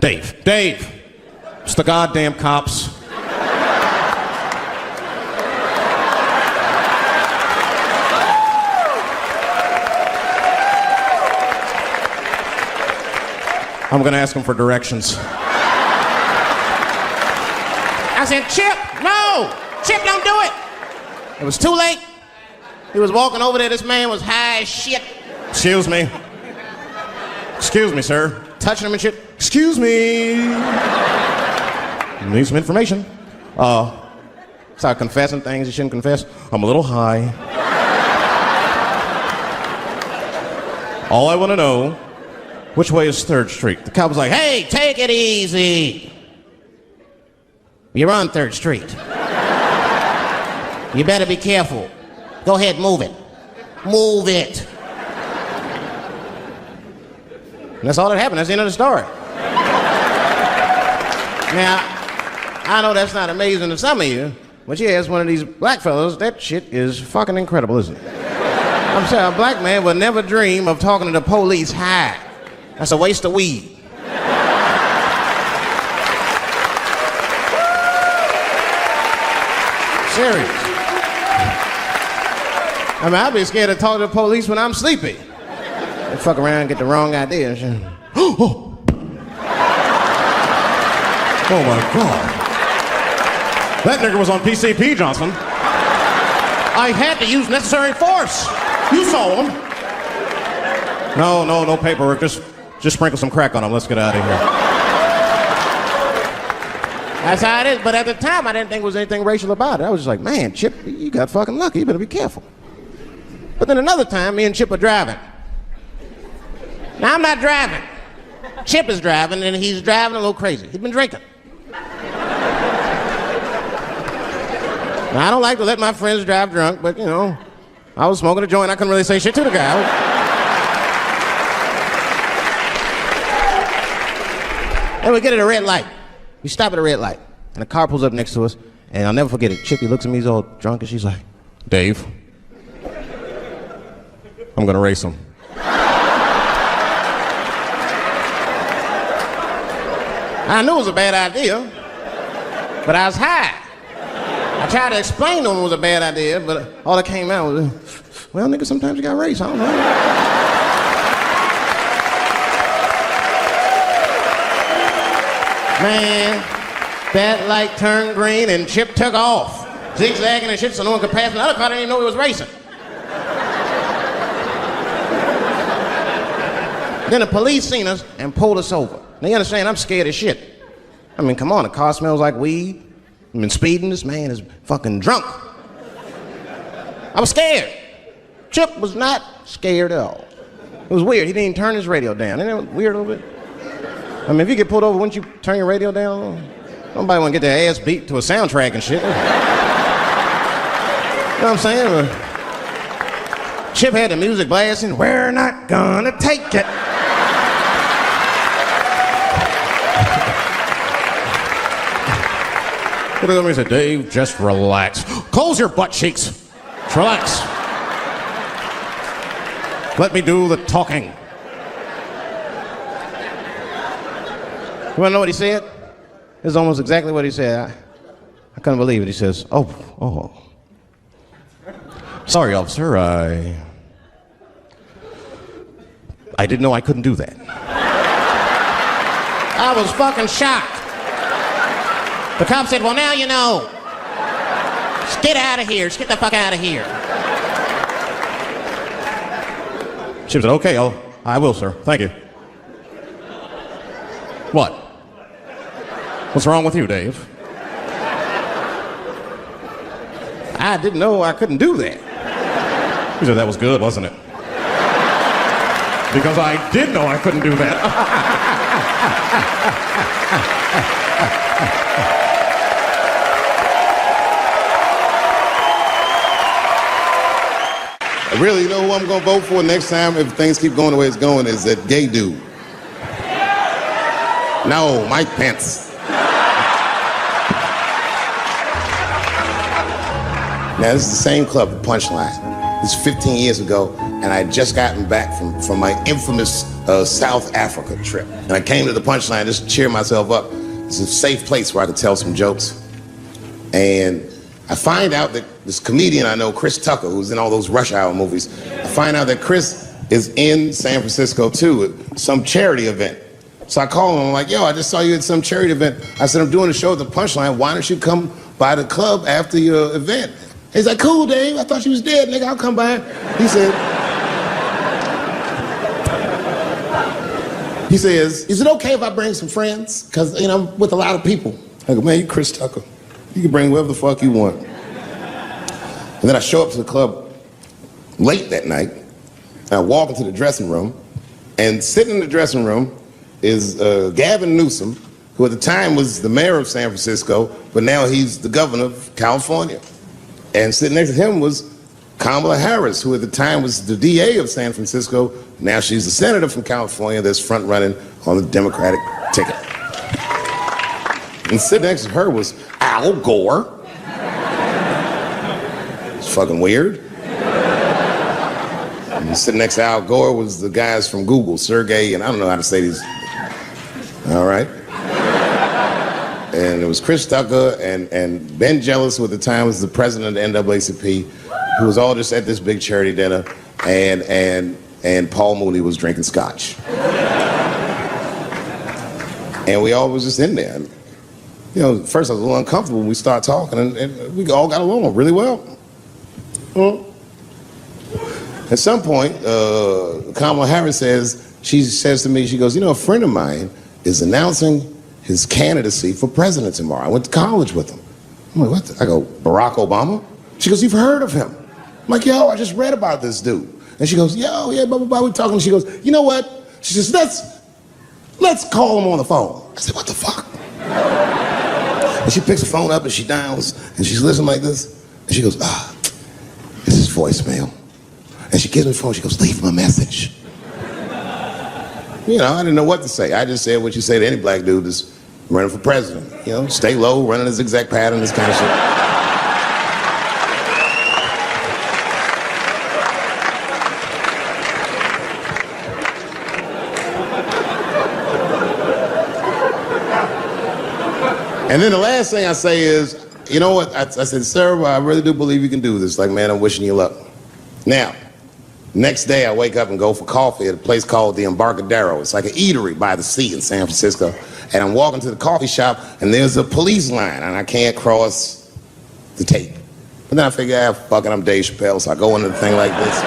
Dave, it's the goddamn cops. I'm gonna ask him for directions. I said, Chip, no! Chip, don't do it! It was too late. He was walking over there, this man was high as shit. Excuse me, sir. Touching him and shit. Excuse me. Need some information. Start confessing things you shouldn't confess. I'm a little high. All I want to know, which way is 3rd Street? The cop was like, hey, take it easy. You're on 3rd Street. You better be careful. Go ahead, move it. Move it. And that's all that happened. That's the end of the story. Now, I know that's not amazing to some of you, but you ask one of these black fellas, that shit is fucking incredible, isn't it? I'm saying a black man would never dream of talking to the police high. That's a waste of weed. Serious. I mean, I'd be scared to talk to the police when I'm sleepy. They fuck around and get the wrong idea and shit. Oh my God. That nigger was on PCP, Johnson. I had to use necessary force. You saw him. No paperwork. Just sprinkle some crack on him. Let's get out of here. That's how it is. But at the time, I didn't think there was anything racial about it. I was just like, man, Chip, you got fucking lucky. You better be careful. But then another time, me and Chip are driving. Now, I'm not driving. Chip is driving, and he's driving a little crazy. He's been drinking. Now, I don't like to let my friends drive drunk, but, you know, I was smoking a joint. I couldn't really say shit to the guy. And we get at a red light. We stop at a red light, and a car pulls up next to us, and I'll never forget it. Chippy looks at me, he's all drunk, and she's like, Dave, I'm gonna race him. I knew it was a bad idea, but I was high. I tried to explain to him it was a bad idea, but all that came out was, well, nigga, sometimes you gotta race, I don't know. Man, that light turned green and Chip took off, zigzagging and shit so no one could pass. Another car didn't even know he was racing. Then the police seen us and pulled us over. Now you understand, I'm scared as shit. I mean, come on, the car smells like weed. I've been speeding, this man is fucking drunk. I was scared. Chip was not scared at all. It was weird, he didn't even turn his radio down. Isn't that weird a little bit? I mean, if you get pulled over, wouldn't you turn your radio down? Nobody want to get their ass beat to a soundtrack and shit. You know what I'm saying? Chip had the music blasting. We're not gonna take it. He looked at me and said, Dave, just relax. Close your butt cheeks. Just relax. Let me do the talking. You want to know what he said? This is almost exactly what he said. I couldn't believe it. He says, oh. Sorry, officer, I didn't know I couldn't do that. I was fucking shocked. The cop said, well, now you know. Just get out of here. Just get the fuck out of here. Chip said, okay, I will, sir. Thank you. What? What's wrong with you, Dave? I didn't know I couldn't do that. He said, that was good, wasn't it? Because I did know I couldn't do that. Really, you know who I'm gonna vote for next time if things keep going the way it's going is that gay dude. No, Mike Pence. Now, this is the same club, the Punchline. This is 15 years ago, and I had just gotten back from my infamous South Africa trip. And I came to the Punchline just to cheer myself up. It's a safe place where I could tell some jokes. And I find out that this comedian I know, Chris Tucker, who's in all those Rush Hour movies, I find out that Chris is in San Francisco too at some charity event. So I call him, I'm like, yo, I just saw you at some charity event. I said, I'm doing a show at the Punchline. Why don't you come by the club after your event? He's like, cool, Dave. I thought you was dead, nigga. I'll come by. He says, is it okay if I bring some friends? Because, you know, I'm with a lot of people. I go, man, you Chris Tucker. You can bring whoever the fuck you want. And then I show up to the club late that night, and I walk into the dressing room, and sitting in the dressing room is Gavin Newsom, who at the time was the mayor of San Francisco, but now he's the governor of California. And sitting next to him was Kamala Harris, who at the time was the DA of San Francisco. Now she's the senator from California that's front running on the Democratic ticket. And sitting next to her was Al Gore. It's fucking weird. And sitting next to Al Gore was the guys from Google, Sergey, and I don't know how to say these. All right. And it was Chris Tucker and Ben Jealous, who at the time was the president of the NAACP, who was all just at this big charity dinner, and Paul Mooney was drinking scotch. And we all was just in there. And, you know, first I was a little uncomfortable when we started talking, and we all got along really well. At some point, Kamala Harris says to me, she goes, you know, a friend of mine is announcing his candidacy for president tomorrow. I went to college with him. I'm like, what? I go, Barack Obama? She goes, you've heard of him? I'm like, yo, I just read about this dude. And she goes, yo, yeah, blah, blah, blah, we're talking. She goes, you know what? She says, let's call him on the phone. I said, what the fuck? And she picks the phone up and she dials and she's listening like this. And she goes, this is voicemail. And she gives me the phone, she goes, leave him a message. You know, I didn't know what to say. I just said what you say to any black dude that's running for president. You know, stay low, running a zigzag pattern, this kind of shit. And then the last thing I say is, you know what? I said, sir, I really do believe you can do this. Like, man, I'm wishing you luck. Now, next day, I wake up and go for coffee at a place called the Embarcadero. It's like an eatery by the sea in San Francisco. And I'm walking to the coffee shop, and there's a police line, and I can't cross the tape. But then I figure, fuck it, I'm Dave Chappelle, so I go into the thing like this.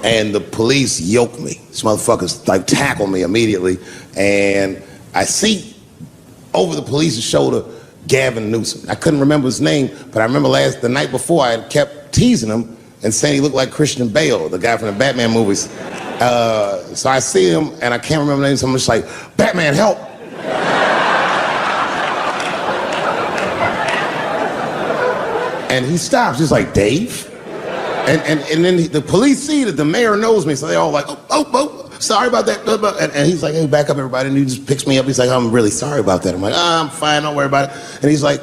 And the police yoke me. These motherfuckers, like, tackle me immediately. And I see over the police's shoulder Gavin Newsom. I couldn't remember his name, but I remember the night before, I had kept teasing him and saying he looked like Christian Bale, the guy from the Batman movies. So I see him, and I can't remember the name, so I'm just like, Batman, help! And he stops, he's like, Dave? And then the police see that the mayor knows me, so they're all like, oh, sorry about that. And he's like, hey, back up, everybody. And he just picks me up, he's like, I'm really sorry about that. I'm like, I'm fine, don't worry about it. And he's like,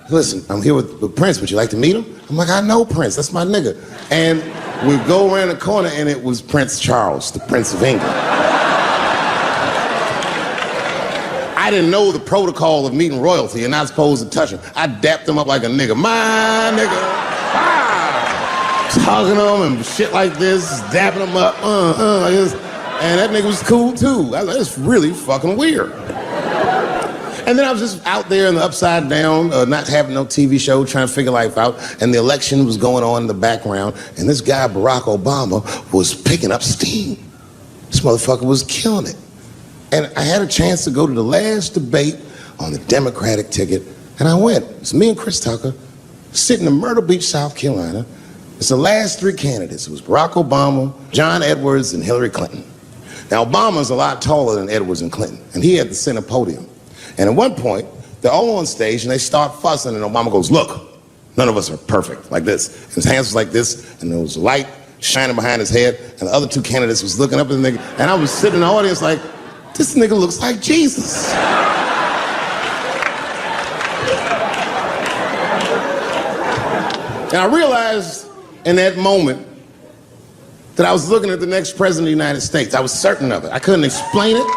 listen, I'm here with Prince, would you like to meet him? I'm like, I know Prince, that's my nigga. And we go around the corner and it was Prince Charles, the Prince of England. I didn't know the protocol of meeting royalty. You're not supposed to touch him. I dapped him up like a nigga. My nigga. Hugging him and shit like this, dapping him up, like this. And that nigga was cool too. I was like, that's really fucking weird. And then I was just out there in the upside down, not having no TV show, trying to figure life out. And the election was going on in the background. And this guy, Barack Obama, was picking up steam. This motherfucker was killing it. And I had a chance to go to the last debate on the Democratic ticket. And I went. It's me and Chris Tucker sitting in Myrtle Beach, South Carolina. It's the last three candidates. It was Barack Obama, John Edwards, and Hillary Clinton. Now, Obama's a lot taller than Edwards and Clinton. And he had the center podium. And at one point, they're all on stage and they start fussing and Obama goes, look, none of us are perfect, like this. And his hands was like this and there was light shining behind his head and the other two candidates was looking up at the nigga and I was sitting in the audience like, this nigga looks like Jesus. And I realized in that moment that I was looking at the next president of the United States. I was certain of it. I couldn't explain it,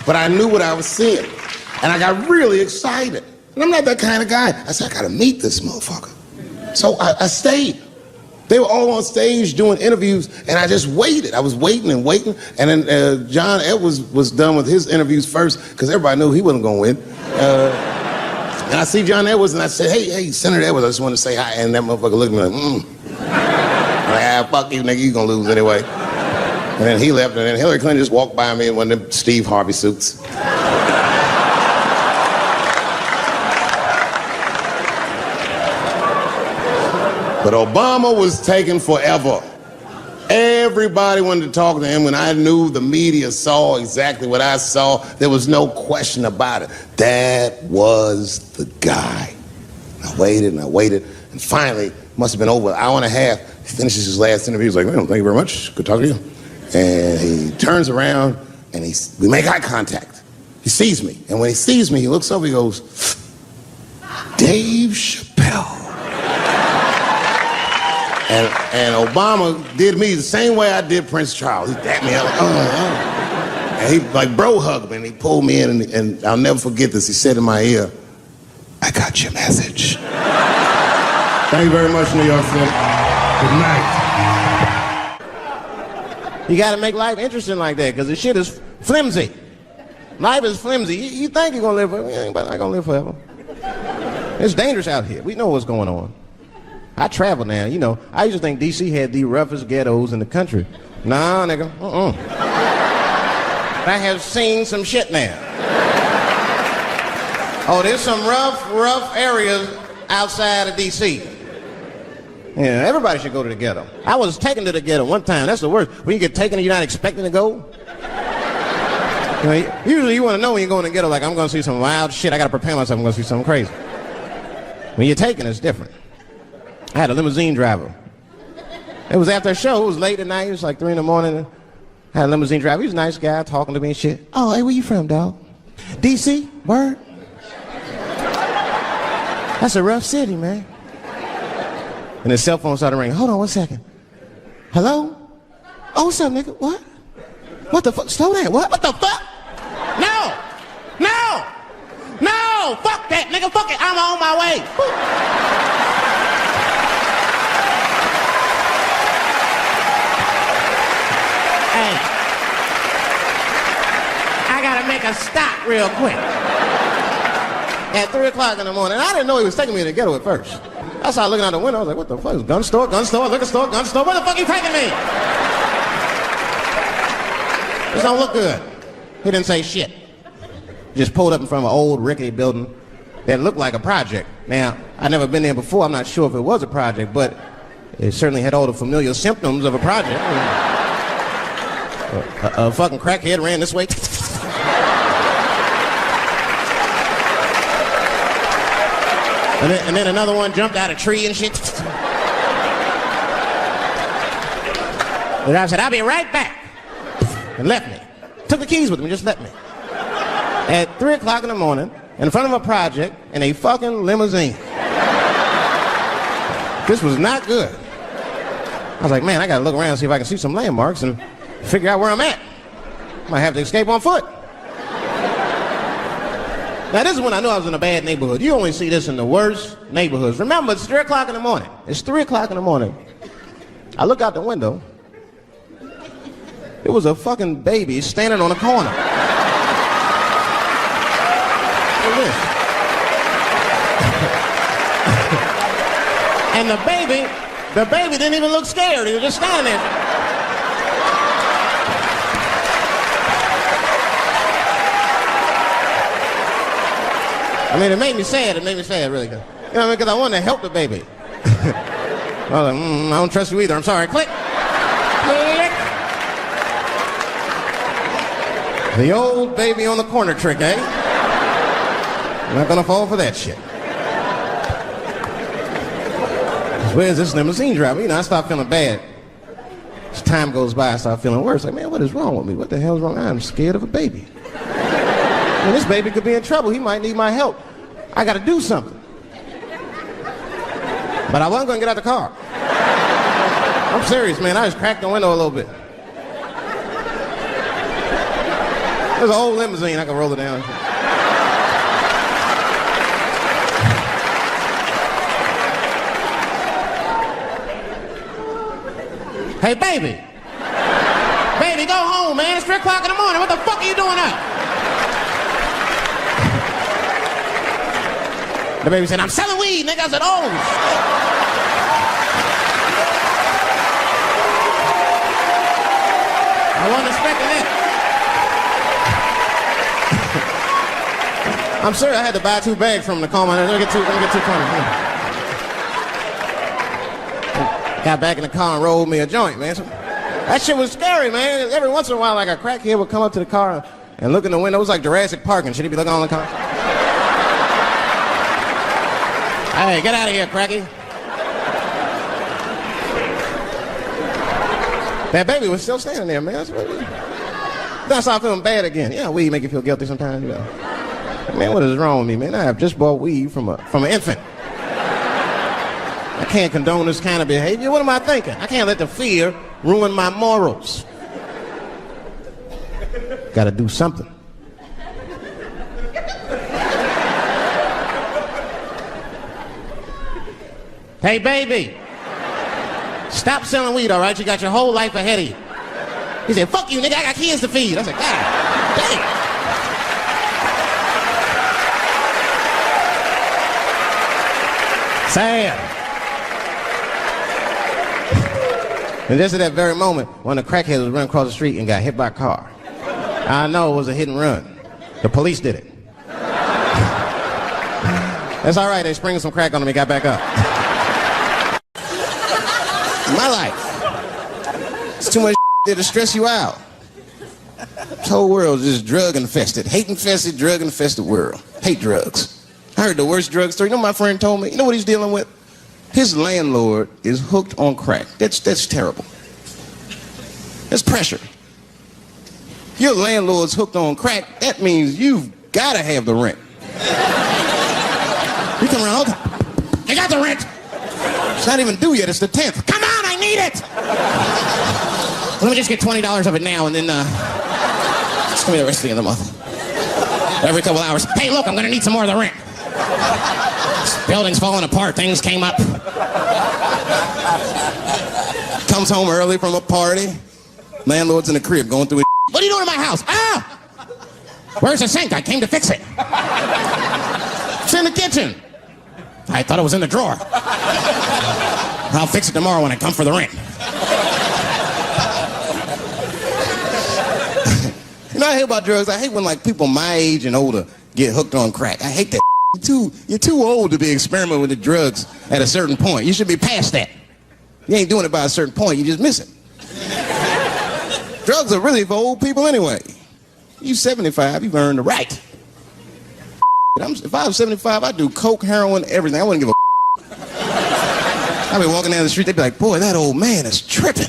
but I knew what I was seeing. And I got really excited. And I'm not that kind of guy. I said, I gotta meet this motherfucker. So I stayed. They were all on stage doing interviews, and I just waited. I was waiting and waiting. And then John Edwards was done with his interviews first, because everybody knew he wasn't gonna win. And I see John Edwards, and I said, hey, Senator Edwards, I just wanted to say hi. And that motherfucker looked at me like, I'm like, fuck you, nigga, you gonna lose anyway. And then he left, and then Hillary Clinton just walked by me in one of them Steve Harvey suits. But Obama was taking forever. Everybody wanted to talk to him. When I knew the media saw exactly what I saw, there was no question about it. That was the guy. I waited, and finally, must have been over an hour and a half, he finishes his last interview. He's like, well, thank you very much. Good talking to you. And he turns around, and we make eye contact. He sees me, and when he sees me, he looks over, he goes, Dave Chappelle. And Obama did me the same way I did Prince Charles. He dapped me out like, And he like bro hugged me and he pulled me in and I'll never forget this. He said in my ear, I got your message. Thank you very much, New York City. Good night. You gotta make life interesting like that, because the shit is flimsy. Life is flimsy. You think you're gonna live forever, you ain't not gonna live forever. It's dangerous out here. We know what's going on. I travel now, you know. I used to think D.C. had the roughest ghettos in the country. Nah, nigga, I have seen some shit now. Oh, there's some rough areas outside of D.C. Yeah, everybody should go to the ghetto. I was taken to the ghetto one time. That's the worst. When you get taken and you're not expecting to go. You know, usually you want to know when you're going to the ghetto, like, I'm going to see some wild shit. I got to prepare myself. I'm going to see something crazy. When you're taken, it's different. I had a limousine driver. It was after a show. It was late at night. It was like 3 in the morning. I had a limousine driver. He was a nice guy talking to me and shit. Oh, hey, where you from, dog? D.C.? Word? That's a rough city, man. And his cell phone started ringing. Hold on 1 second. Hello? Oh, what's up, nigga? What? What the fuck? Slow down. What? What the fuck? No! No! No! Fuck that, nigga. Fuck it. I'm on my way. Hey, I gotta make a stop real quick. At 3 o'clock in the morning. I didn't know he was taking me to the ghetto at first. I started looking out the window. I was like, what the fuck? Gun store, liquor store. Where the fuck are you taking me? This don't look good. He didn't say shit. Just pulled up in front of an old rickety building that looked like a project. Now, I've never been there before. I'm not sure if it was a project, but it certainly had all the familiar symptoms of a project. A fucking crackhead ran this way. And then another one jumped out of a tree and shit. And I said, I'll be right back. And left me. Took the keys with him, just left me. At 3 o'clock in the morning, in front of a project, in a fucking limousine. This was not good. I was like, man, I gotta look around and see if I can see some landmarks and figure out where I'm at. Might have to escape on foot. Now, this is when I knew I was in a bad neighborhood. You only see this in the worst neighborhoods. Remember, it's 3 o'clock in the morning. It's 3 o'clock in the morning. I look out the window. It was a fucking baby standing on a corner. Look at this. And the baby didn't even look scared. He was just standing there. I mean, it made me sad. It made me sad, really. You know what I mean? Because I wanted to help the baby. I was like, I don't trust you either. I'm sorry. Click. Click. The old baby on the corner trick, eh? I'm not gonna fall for that shit. Where's this limousine driver? You know, I start feeling bad. As time goes by, I start feeling worse. Like, man, what is wrong with me? What the hell's wrong? I'm scared of a baby. And this baby could be in trouble. He might need my help. I gotta do something. But I wasn't gonna get out the car. I'm serious, man. I just cracked the window a little bit. There's an old limousine. I can roll it down. Hey, baby. Baby, go home, man. It's 3 o'clock in the morning. What the fuck are you doing up? The baby said, I'm selling weed, nigga. I said, oh, shit. I wasn't expecting that. I'm sorry, I had to buy 2 bags from him to calm my nerves. Let me get two funny. Got back in the car and rolled me a joint, man. So, that shit was scary, man. Every once in a while, like a crackhead would come up to the car and look in the window. It was like Jurassic Park and shit. He'd be looking on the car. Hey, get out of here, cracky. That baby was still standing there, man. Then I started feeling bad again. Yeah, weed make you feel guilty sometimes, you know. Man, what is wrong with me, man? I have just bought weed from an infant. I can't condone this kind of behavior. What am I thinking? I can't let the fear ruin my morals. Gotta do something. Hey, baby. Stop selling weed, all right? You got your whole life ahead of you. He said, fuck you, nigga, I got kids to feed. I said, God damn. Sad. And just at that very moment, one of the crackheads was running across the street and got hit by a car. I know it was a hit and run. The police did it. That's all right, they sprinkled some crack on him and got back up. My life. It's too much there to stress you out. This whole world is just drug infested. Hate infested, drug infested world. Hate drugs. I heard the worst drug story. You know what my friend told me? You know what he's dealing with? His landlord is hooked on crack. That's terrible. That's pressure. If your landlord's hooked on crack, that means you've got to have the rent. You come around, I got the rent. It's not even due yet, it's the 10th. Come on, I need it! Let me just get $20 of it now and then, just give me the rest of the month. Every couple hours, hey, look, I'm gonna need some more of the rent. This building's falling apart, things came up. Comes home early from a party. Landlord's in the crib going through his What are you doing in my house? Ah! Where's the sink? I came to fix it. It's in the kitchen. I thought it was in the drawer. I'll fix it tomorrow when I come for the rent. You know what I hate about drugs? I hate when like people my age and older get hooked on crack. I hate that. You're too old to be experimenting with the drugs at a certain point. You should be past that. You ain't doing it by a certain point, you just miss it. Drugs are really for old people anyway. You 75, you've earned the right. If I was 75, I'd do coke, heroin, everything. I wouldn't give a I'd be walking down the street, they'd be like, boy, that old man is tripping.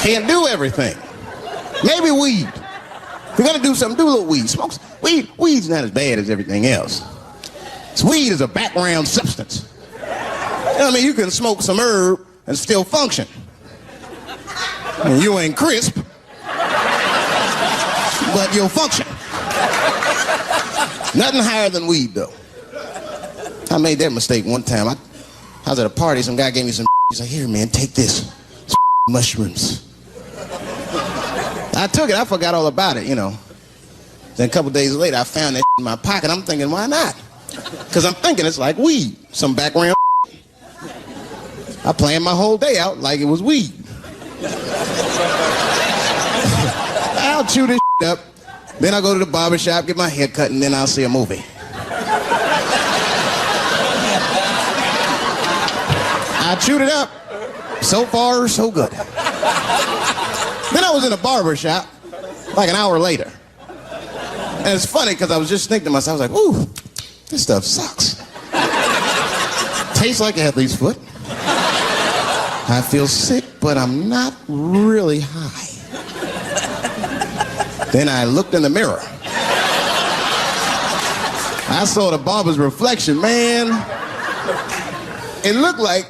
Can't do everything. Maybe weed. If you're gonna do something, do a little weed. Smoke weed. Weed's not as bad as everything else. Weed is a background substance. You know what I mean? You can smoke some herb and still function. And you ain't crisp, but you'll function. Nothing higher than weed, though. I made that mistake one time. I was at a party, some guy gave me some He's like, here, man, take this. Mushrooms. I took it, I forgot all about it, you know. Then a couple days later, I found that in my pocket. I'm thinking, why not? Because I'm thinking it's like weed, some background. I planned my whole day out like it was weed. I'll chew this up, then I'll go to the barber shop, get my hair cut, and then I'll see a movie. I chewed it up. So far, so good. Then I was in a barber shop like an hour later. And it's funny because I was just thinking to myself, I was like, ooh, this stuff sucks. Tastes like athlete's foot. I feel sick, but I'm not really high. Then I looked in the mirror. I saw the barber's reflection, man. It looked like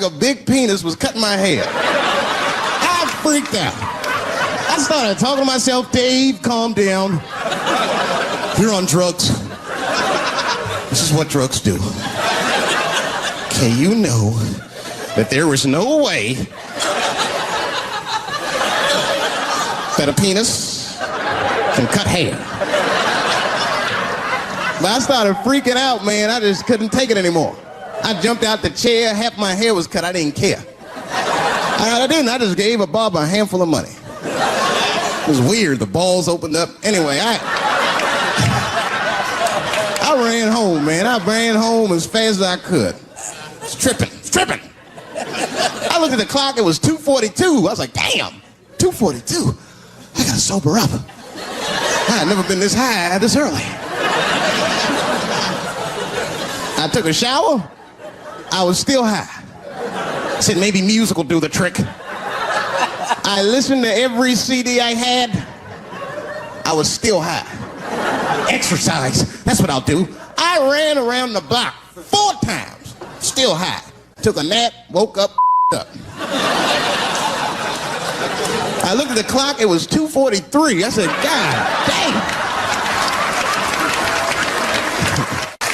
a big penis was cutting my hair. I freaked out. I started talking to myself, Dave, calm down. You're on drugs. This is what drugs do. Okay, you know that there is no way that a penis can cut hair. But I started freaking out, man. I just couldn't take it anymore. I jumped out the chair, half my hair was cut, I didn't care. I didn't, I just gave a barber a handful of money. It was weird, the balls opened up. Anyway, I ran home, man. I ran home as fast as I could. It's tripping. I looked at the clock, it was 2:42. I was like, damn, 2:42. I gotta sober up. I had never been this high this early. I took a shower, I was still high. I said maybe music will do the trick. I listened to every CD I had, I was still high. Exercise, that's what I'll do. I ran around the block 4 times, still high. Took a nap, woke up. I looked at the clock, it was 2:43. I said, God damn.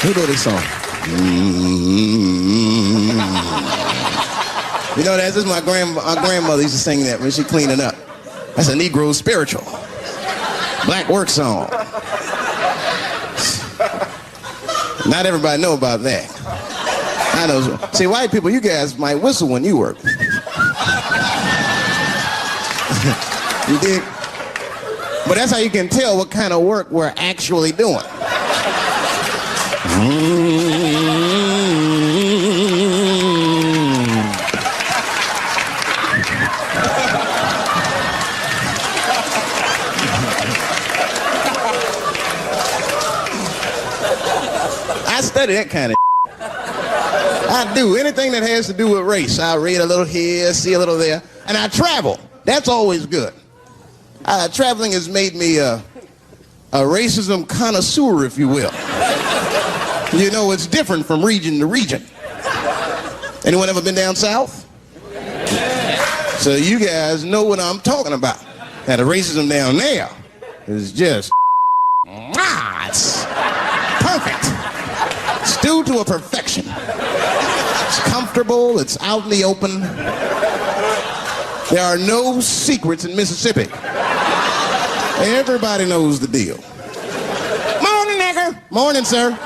Who know this song? You know, this is my grandmother used to sing that when she cleaning up. That's a Negro spiritual. Black work song. Not everybody know about that. I know. See, white people, you guys might whistle when you work. You dig? But that's how you can tell what kind of work we're actually doing. I study that kind of I do. Anything that has to do with race. I read a little here, see a little there. And I travel. That's always good. Traveling has made me a racism connoisseur, if you will. You know, it's different from region to region. Anyone ever been down south? So you guys know what I'm talking about. Now, the racism down there is just, it's perfect. It's due to a perfection. It's comfortable, it's out in the open. There are no secrets in Mississippi. Everybody knows the deal. Morning, nigger. Morning, sir.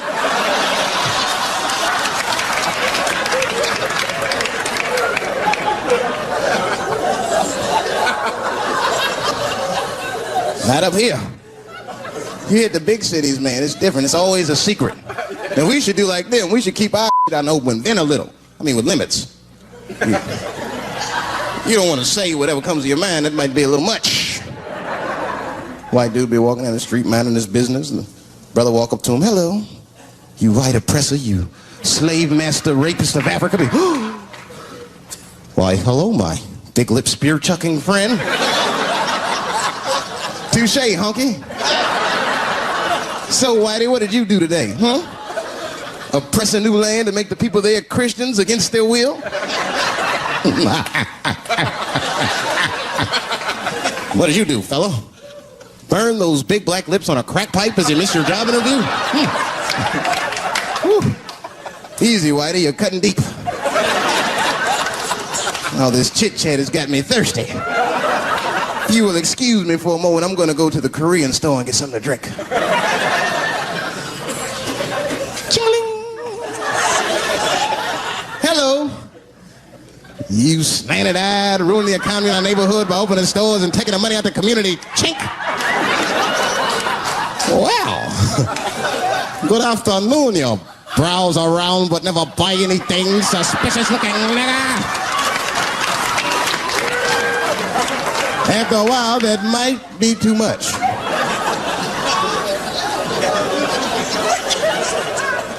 Not up here. You hit the big cities, man, it's different. It's always a secret. And we should do like them. We should keep our shit out open, then a little. I mean, with limits. You don't want to say whatever comes to your mind. That might be a little much. White dude be walking down the street minding his business. And the brother walk up to him. Hello, you white oppressor, you slave master rapist of Africa. Why, hello, my big lip spear chucking friend. Touche, honky. So, Whitey, what did you do today, huh? Oppress a new land to make the people there Christians against their will? What did you do, fella? Burn those big black lips on a crack pipe as you miss your job interview? Easy, Whitey, you're cutting deep. All this chit-chat has got me thirsty. If you will excuse me for a moment, I'm going to go to the Korean store and get something to drink. Hello. You slanted-eyed, ruining the economy in our neighborhood by opening stores and taking the money out the community. Chink. Wow. Good afternoon, you browse around but never buy anything. Suspicious looking nigga. After a while, that might be too much.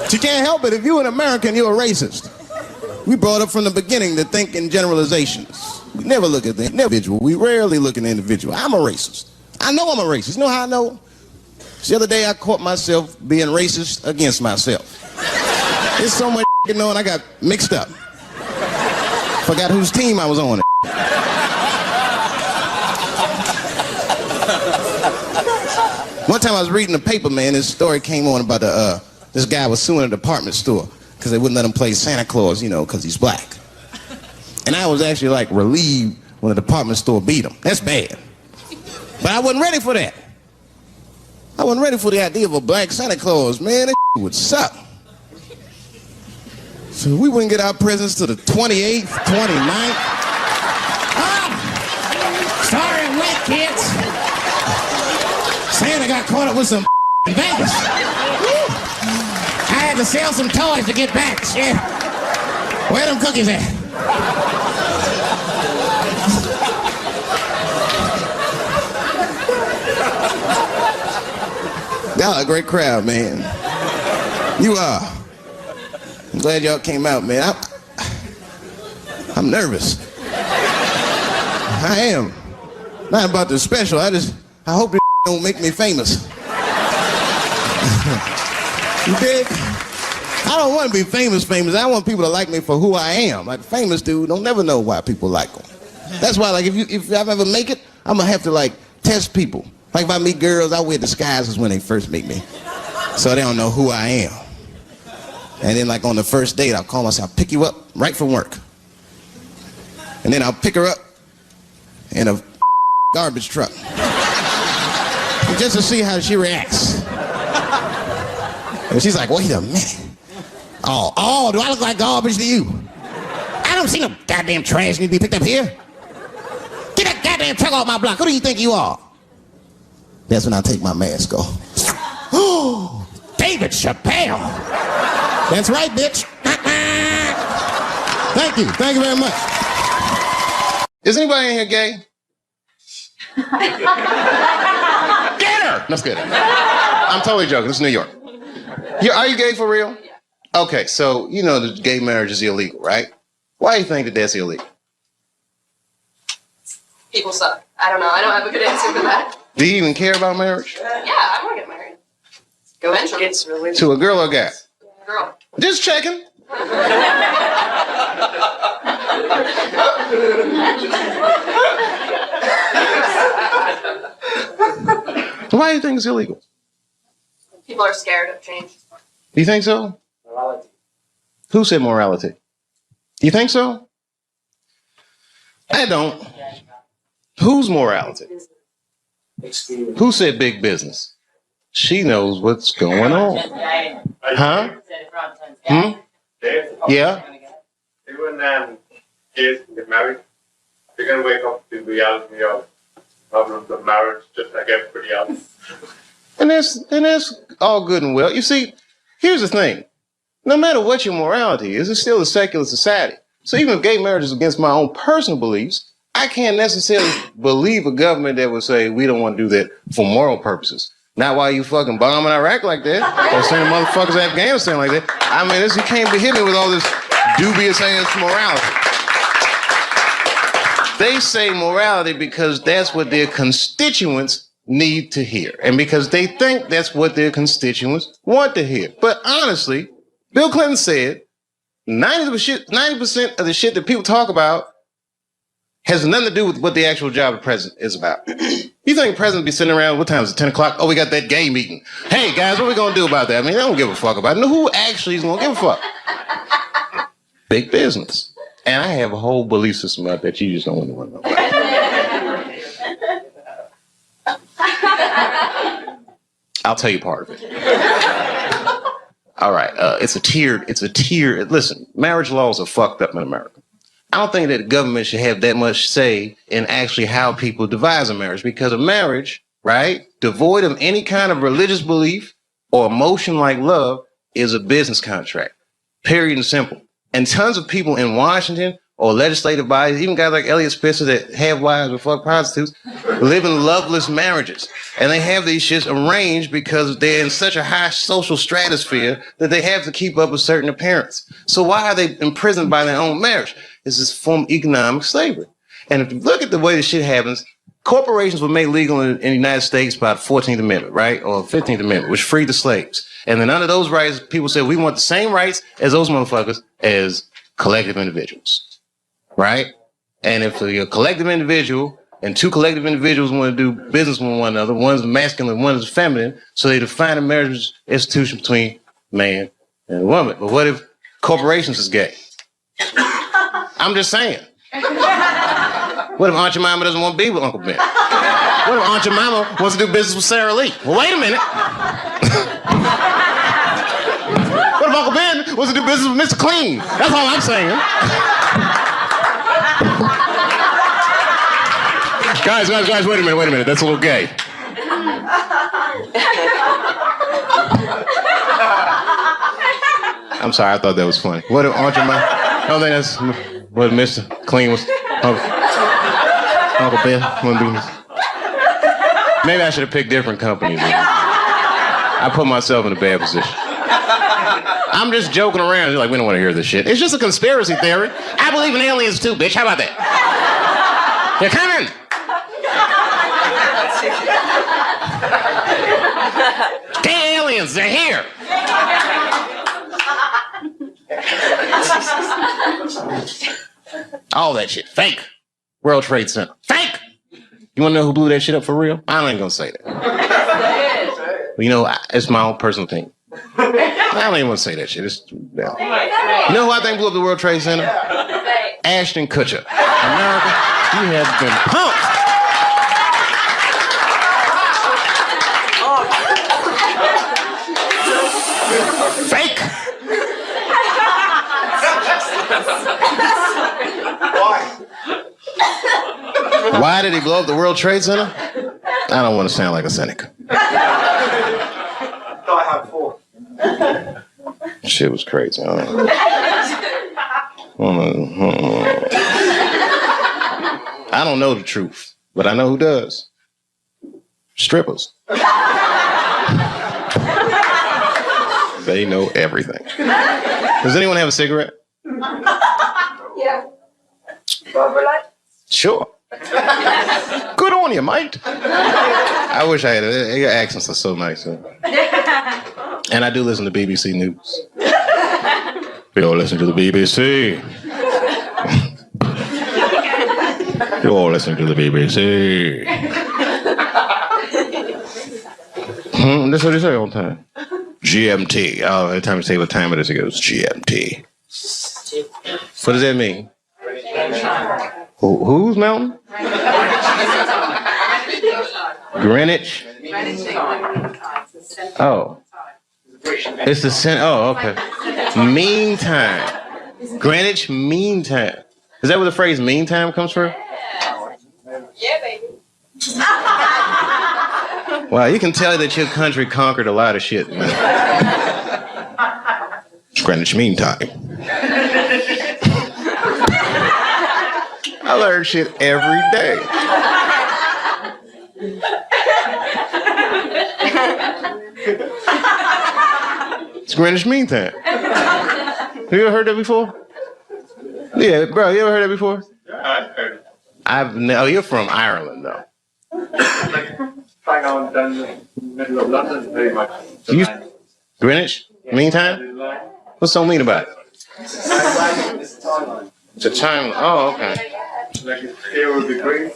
But you can't help it. If you're an American, you're a racist. We brought up from the beginning to think in generalizations. We never look at the individual. We rarely look at the individual. I'm a racist. I know I'm a racist. You know how I know? The other day I caught myself being racist against myself. There's so much knowing I got mixed up. Forgot whose team I was on. One time I was reading the paper, man, this story came on about this guy was suing a department store because they wouldn't let him play Santa Claus, you know, because he's black. And I was actually like relieved when the department store beat him. That's bad. But I wasn't ready for that. I wasn't ready for the idea of a black Santa Claus, man. That would suck. So we wouldn't get our presents till the 28th, 29th. Sorry I'm late, kids. Santa got caught up with some in Vegas. I had to sell some toys to get back. Shit. Where them cookies at? Y'all a great crowd, man. You are. I'm glad y'all came out, man. I'm nervous. I am. Not about the special. I hope this don't make me famous. You dig? I don't want to be famous. I want people to like me for who I am. Like famous dude don't never know why people like them. That's why, like, if I ever make it, I'm gonna have to like test people. Like if I meet girls, I wear disguises when they first meet me, so they don't know who I am. And then like on the first date, I'll call myself, I'll pick you up right from work, and then I'll pick her up in a garbage truck just to see how she reacts. And she's like, wait a minute. Oh, do I look like garbage to you? I don't see no goddamn trash need to be picked up here. Get that goddamn truck off my block. Who do you think you are? That's when I take my mask off. Oh, David Chappelle. That's right, bitch. Thank you. Thank you very much. Is anybody in here gay? Get her! That's good. I'm totally joking. This is New York. Are you gay for real? Okay, so you know that gay marriage is illegal, right? Why do you think that that's illegal? People suck. I don't know. I don't have a good answer for that. Do you even care about marriage? Yeah, I want to get married. Eventually. It's really To a girl or a guy? girl. Just checking. Why do you think it's illegal? People are scared of change. Do you think so? Morality. Who said morality? Do you think so? I don't. Whose morality? Experience. Who said big business? She knows what's going on. Huh? Hmm? Yeah? Even gays can get married. They're going to wake up to the reality of problems of marriage just like everybody else. And that's all good and well. You see, here's the thing. No matter what your morality is, it's still a secular society. So even if gay marriage is against my own personal beliefs, I can't necessarily believe a government that would say we don't want to do that for moral purposes. Not while you fucking bombing Iraq like that, or sending motherfuckers to Afghanistan like that. I mean, you can't be hitting me with all this dubious ass morality. They say morality because that's what their constituents need to hear, and because they think that's what their constituents want to hear. But honestly, Bill Clinton said 90% of the shit that people talk about has nothing to do with what the actual job of president is about. You think the president be sitting around, what time is it, 10 o'clock? Oh, we got that gay meeting. Hey, guys, what are we going to do about that? I mean, they don't give a fuck about it. No, who actually is going to give a fuck? Big business. And I have a whole belief system about that you just don't want to know about. I'll tell you part of it. All right, it's a tiered, listen, marriage laws are fucked up in America. I don't think that the government should have that much say in actually how people devise a marriage, because a marriage, right, devoid of any kind of religious belief or emotion like love is a business contract, period and simple. And tons of people in Washington or legislative bodies, even guys like Elliot Spitzer that have wives or fuck prostitutes, live in loveless marriages. And they have these shits arranged because they're in such a high social stratosphere that they have to keep up a certain appearance. So why are they imprisoned by their own marriage? It's this form of economic slavery. And if you look at the way this shit happens, corporations were made legal in the United States by the 14th Amendment, right? Or 15th Amendment, which freed the slaves. And then under those rights, people said, we want the same rights as those motherfuckers as collective individuals, right? And if you're a collective individual and two collective individuals want to do business with one another, one's masculine, one is feminine, so they define a marriage institution between man and a woman. But what if corporations is gay? I'm just saying. What if Aunt Jemima doesn't want to be with Uncle Ben? What if Aunt Jemima wants to do business with Sarah Lee? Well, wait a minute. What if of Uncle Ben was to do business with Mr. Clean. That's all I'm saying. Guys, wait a minute. That's a little gay. I'm sorry, I thought that was funny. What, aren't you, I don't think that's what Mr. Clean was. Uncle Ben. Maybe I should have picked different companies. I put myself in a bad position. I'm just joking around. You're like, we don't want to hear this shit. It's just a conspiracy theory. I believe in aliens too, bitch. How about that? They're coming. Gay aliens, they're here. All that shit, fake. World Trade Center, fake. You want to know who blew that shit up for real? I ain't gonna say that. You know, it's my own personal thing. I don't even want to say that shit. You know who I think blew up the World Trade Center? Ashton Kutcher. America, you have been punked. Fake. Why did he blow up the World Trade Center? I don't want to sound like a cynic. I have 4. Shit was crazy. I don't know the truth, but I know who does. Strippers. They know everything. Does anyone have a cigarette? Yeah. Sure. Good on you, mate. I wish I had it. Your accents are so nice. Huh? And I do listen to BBC News. You all listen to the BBC. You all listen to the BBC. That's what they say all the time. GMT. Oh, every time you say what time it is, it goes GMT. What does that mean? Whose mountain? Greenwich? Oh. It's the center. Oh, okay. Meantime. Greenwich Mean Time. Is that where the phrase meantime comes from? Yeah, baby. Wow, you can tell that your country conquered a lot of shit, man. Greenwich Mean Time. I learn shit every day. It's Greenwich Mean Time. Have you ever heard that before? Yeah, bro, you ever heard that before? Yeah, I've heard it. Oh, you're from Ireland, though. Bang on down the middle of London, pretty much. Greenwich Mean Time? What's so mean about it? It's a time. Oh, okay. Like it's 0 degrees.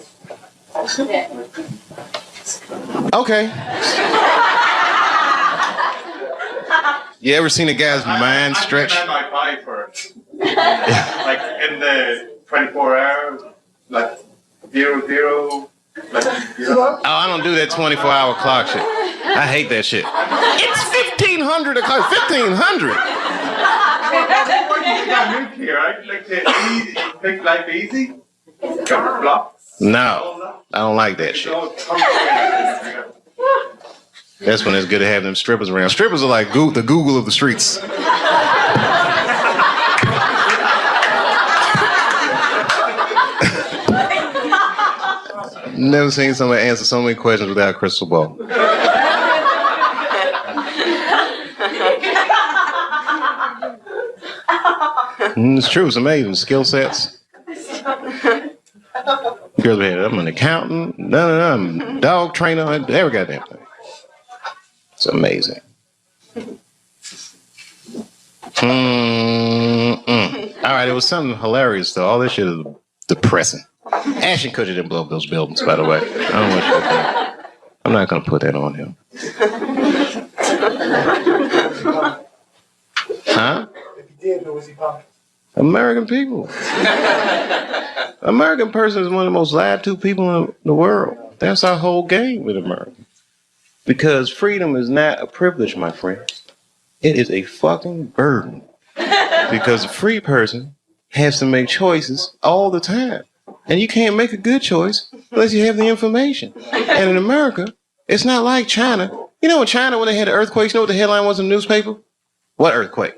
Okay. You ever seen a guy's mind stretch? I might buy for it. Like in the 24 hours, like 0, like 0. Oh, I don't do that 24-hour clock shit. I hate that shit. It's 1500 o'clock. 1500. Here, right? Like the easy, make life easy. Got blocks. No, I don't like that shit. That's when it's good to have them strippers around. Strippers are like the Google of the streets. Never seen somebody answer so many questions without a crystal ball. It's true. It's amazing. Skill sets. Girls be I'm an accountant. No, I'm a dog trainer. Every goddamn thing. It's amazing. All right, it was something hilarious though. All this shit is depressing. Ashton Kutcher didn't blow up those buildings, by the way. I don't want you to think. I'm not gonna put that on him. Huh? If he did, who was he pumping? American people. American person is one of the most lied to people in the world. That's our whole game with America. Because freedom is not a privilege, my friend. It is a fucking burden because a free person has to make choices all the time. And you can't make a good choice unless you have the information. And in America, it's not like China. You know in China when they had the earthquakes, you know what the headline was in the newspaper? What earthquake?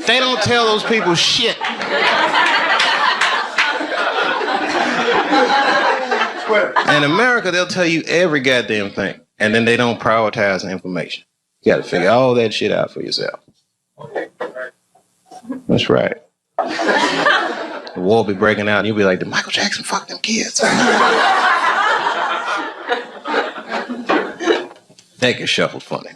They don't tell those people shit. In America, they'll tell you every goddamn thing. And then they don't prioritize the information. You gotta figure all that shit out for yourself. That's right. The war will be breaking out and you'll be like, did Michael Jackson fuck them kids? That gets shuffled funny.